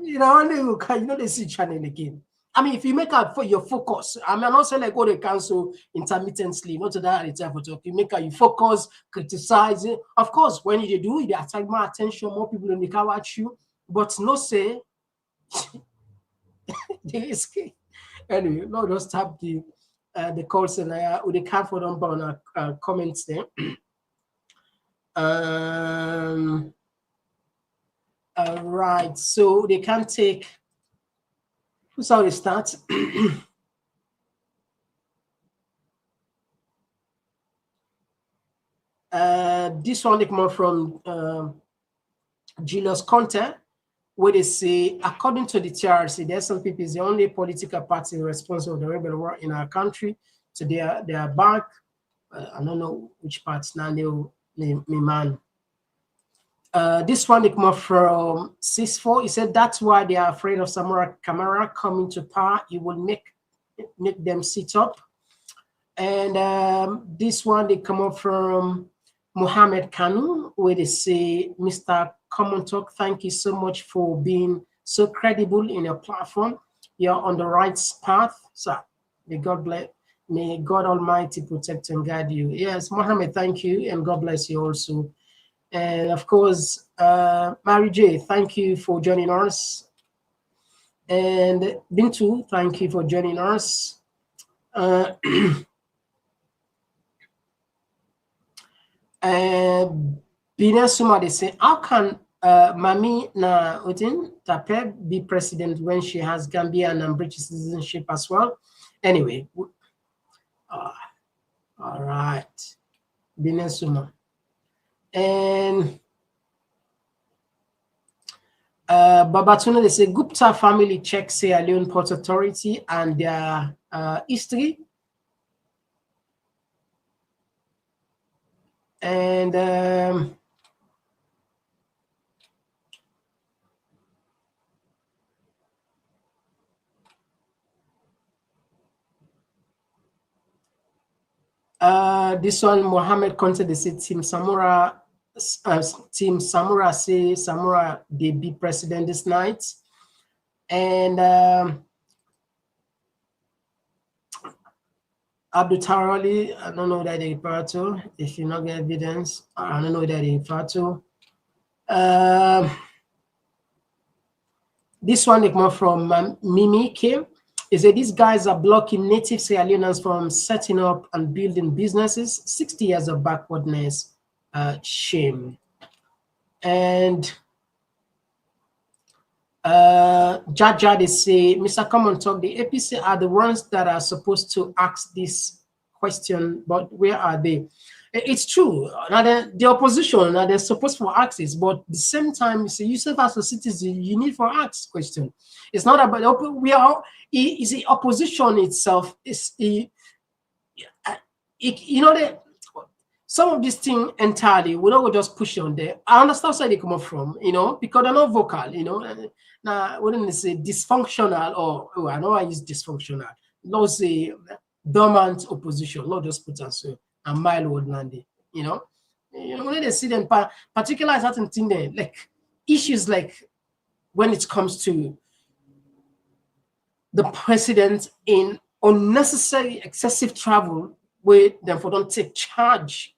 you know, they see channel again. I mean, if you make up for your focus, I mean, I'm not saying like go to council intermittently, not to that it's for talk. You make up you focus, criticize it. Of course, when you do it, they attract more attention, more people in the car watch you, but no say they escape. Anyway, no, just tap the calls and with the card for number on our comments there. All right, so they can take. Who's how they start? This one they come out from Julius Conte, where they say, according to the TRC, the SLPP is the only political party responsible for the rebel war in our country. So they are back. I don't know which parts now me man. This one they come up from CIS4. He said that's why they are afraid of Samura Kamara coming to power. It will make them sit up. And this one they come up from Mohammed Kanu, where they say, Mr. Komon-Tok, thank you so much for being so credible in your platform. You're on the right path. So may God Almighty protect and guide you. Yes, Mohammed, thank you, and God bless you also. And of course, Mary J, thank you for joining us. And Bintu, thank you for joining us. Binasuma, they say, how can Mami na Utin Tape be president when she has Gambian and British citizenship as well? Anyway, all right, Binasuma. And Babatuna, they say Gupta family checks Sierra Leone Port Authority and their history. And this one, Mohammed Conte, they said Team Samura say Samura they be president this night. And Abdul Tarali, I don't know that they refer to. If you not get evidence, I don't know that they refer to. This one they come from Mimi Kim. He said these guys are blocking native Sierra Leoneans from setting up and building businesses. 60 years of backwardness, shame. And Jaja, they say, Mr. Komon-Tok, the APC are the ones that are supposed to ask this question, but where are they? It's true. Now the opposition, now they're supposed to ask this, but at the same time, you see, yourself as a citizen, you need to ask question. It's not about is the opposition itself. You know that some of this thing entirely we don't just push on there. I understand where they come from, you know, because they're not vocal, you know. Now, wouldn't they say dysfunctional or I know I use dysfunctional. Not say dormant opposition. Not just put us a mile old landy, you know. When they see them, particularly certain thing there, like issues like when it comes to the president in unnecessary excessive travel where them for don't take charge.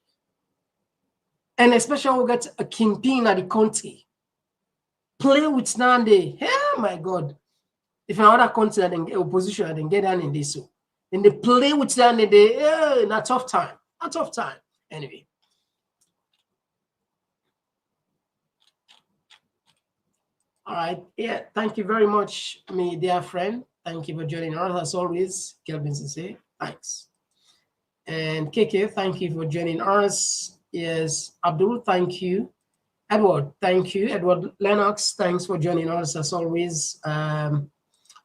And especially we get a kingpin at the country. Play with Nande. Oh my God. If another country then get opposition then get down in this. So then they play with Nande, in a tough time. A tough time. Anyway. All right. Yeah, thank you very much, my dear friend. Thank you for joining us as always. Kelvin Sise, thanks. And KK, thank you for joining us. Yes, Abdul, thank you. Edward, thank you. Edward Lennox, thanks for joining us as always.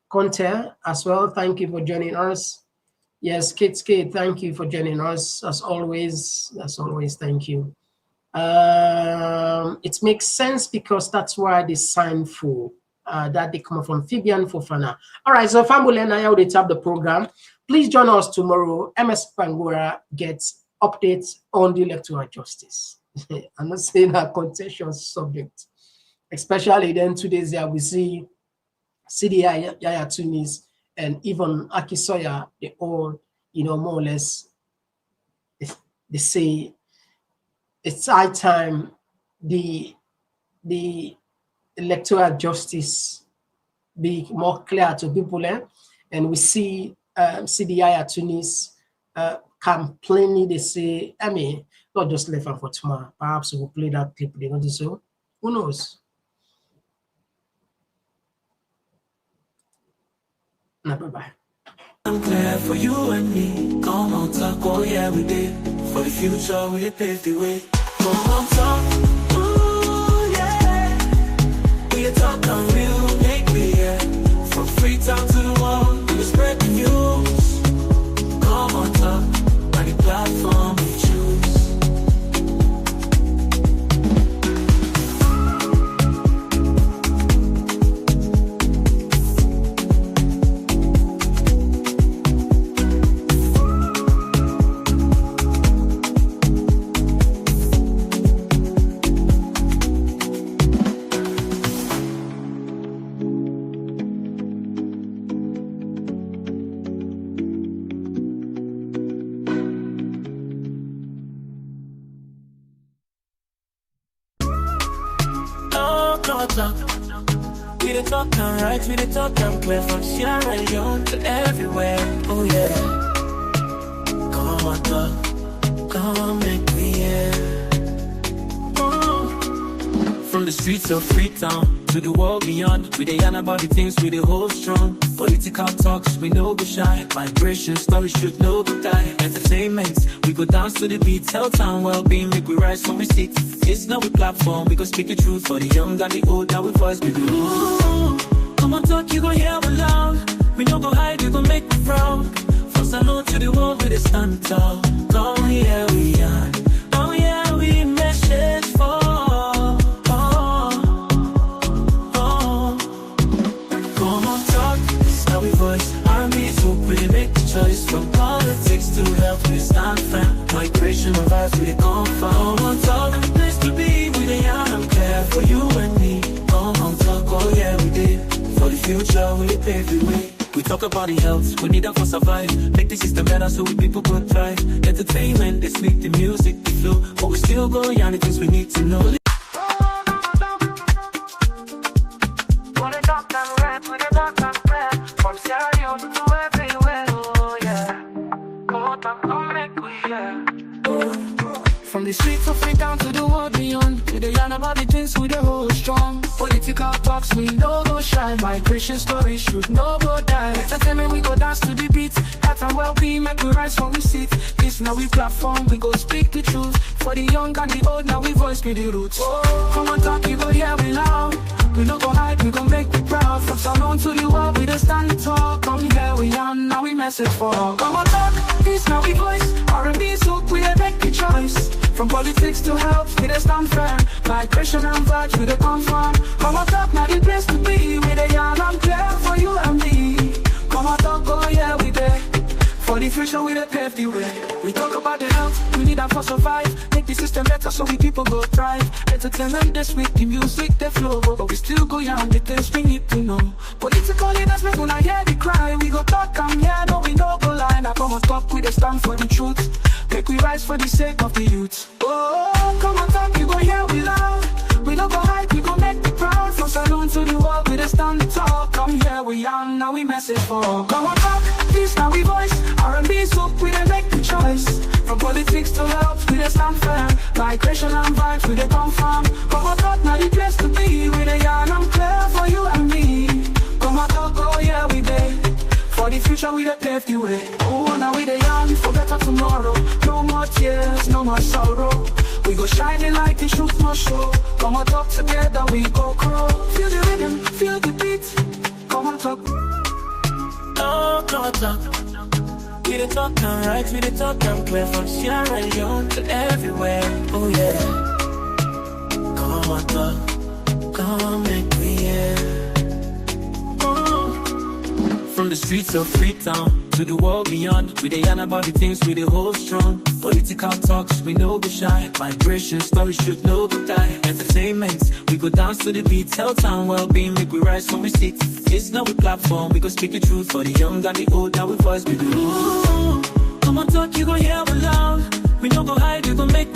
Conte as well, thank you for joining us. Yes, Kate, thank you for joining us as always. As always, thank you. It makes sense because that's why they signed for that they come from Fabian Fofana. All right, so family and I already tap the program. Please join us tomorrow. MS Pangura gets updates on the electoral justice. I'm not saying a contentious subject, especially then 2 days there we see CDI Yaya Tunis and even Akisoya. They all, more or less, they say it's high time the electoral justice be more clear to people, and we see CDI at Tunis plainly they say, I mean, not just left for tomorrow. Perhaps we'll play that clip. They want to say, who knows? Nah, bye-bye.
I'm glad for you and me. Komon-Tok, oh yeah, we did. For the future, we paved the way. Komon-Tok, ooh, yeah. We talk on real, make me, yeah. From Freetown to the world, we spread the news. Komon-Tok, by the platform we choose. We the talk and right, we the talk and clear from Sierra Leone to everywhere. Oh yeah. Komon-Tok, come make me hear. From the streets of Freetown to the world beyond, we dey yarn about the things we dey hold strong. Political talks, we no go shy. Migration stories should no go die. Entertainment, we go dance to the beat. Health and well-being, make we rise from we seat. It's not a platform, we go speak the truth for the young and the old. Now we voice we do. Komon-Tok, you go hear me loud. We no go hide, you go make me proud. From Salon to the world, we dey stand tall. Come here we are. Oh yeah, we message for. We voice armies who really make the choice. From politics to health, we stand firm. Migration of us, we come from. Komon-Tok, place to be with the young and care for you and me. Komon-Tok, oh yeah, we did. For the future, we pave the way. We talk about the health, we need them for survive. Make the system better so we people could thrive. Entertainment, they speak the music, the flow. But we still go on the things we need to know. From Sierra Leone. From the streets of Freetown to the world beyond, to the yarn about the things we the hold strong. Political talks we no go shy, migration stories should no go die. Entertainment we go dance to the beat, health and well-being make we rise from the seat. This now we platform, we go speak the truth. For the young and the old, now we voice be the roots. Komon-Tok, you go hear we loud. We no go hide, we go make you proud. From Salon to the world, we just stand tall. Come here we are, now we message for all. Komon-Tok, this now we voice. R&B soak, we make the choice. From politics to health, we just stand firm. Migration and vibes, we the confirm. Komon-Tok, now the place to be. We the yarn and clear for you and me. Komon-Tok, oh yeah, we there. For the future, we the pave the way. We talk about the health, we need that for survive. Make the system better so we people go thrive. Entertainment this week, the music, the flow. But we still go young, the things we need to know. Political leaders, we gonna hear the cry. We go talk and yeah, no, we no go lie. Now Komon-Tok, we the stand for the truth. Make we rise for the sake of the youth. Oh, Komon-Tok, you go hear we loud. We no go hide, we go make the proud. From Salon to the world, we the stand tall. Come here, we young, now we message for all. Komon-Tok, this now we voice. R&B soap, we dey make the choice. From politics to health, we dey stand firm. Migration and vibes, we dey confirm. Komon-Tok, now the place to be. We dey yarn and clear for you and me. Komon-Tok, oh yeah, we dey. For the future, we dey pave the way. Oh, now we dey yarn for better tomorrow. No more tears, no more sorrow. We go shining like the truth must show. Komon-Tok, together we go grow. Feel the rhythm, feel the beat. Komon-Tok. Oh, Komon-Tok. We the talk and right, we the talk and clear. From Sierra Leone to everywhere. Oh yeah. Komon-Tok, come make me hear. From the streets of Freetown to the world beyond, we dey yarn about the things we dey hold strong. Political talks, we no go shy. Migration stories should no go die. Entertainment, we go dance to the beat. Health and well-being, make we rise from the seat. It's now we platform, we go speak the truth. For the young and the old, now we voice be the rule. Komon-Tok, you go hear we loud. We no go hide, we go make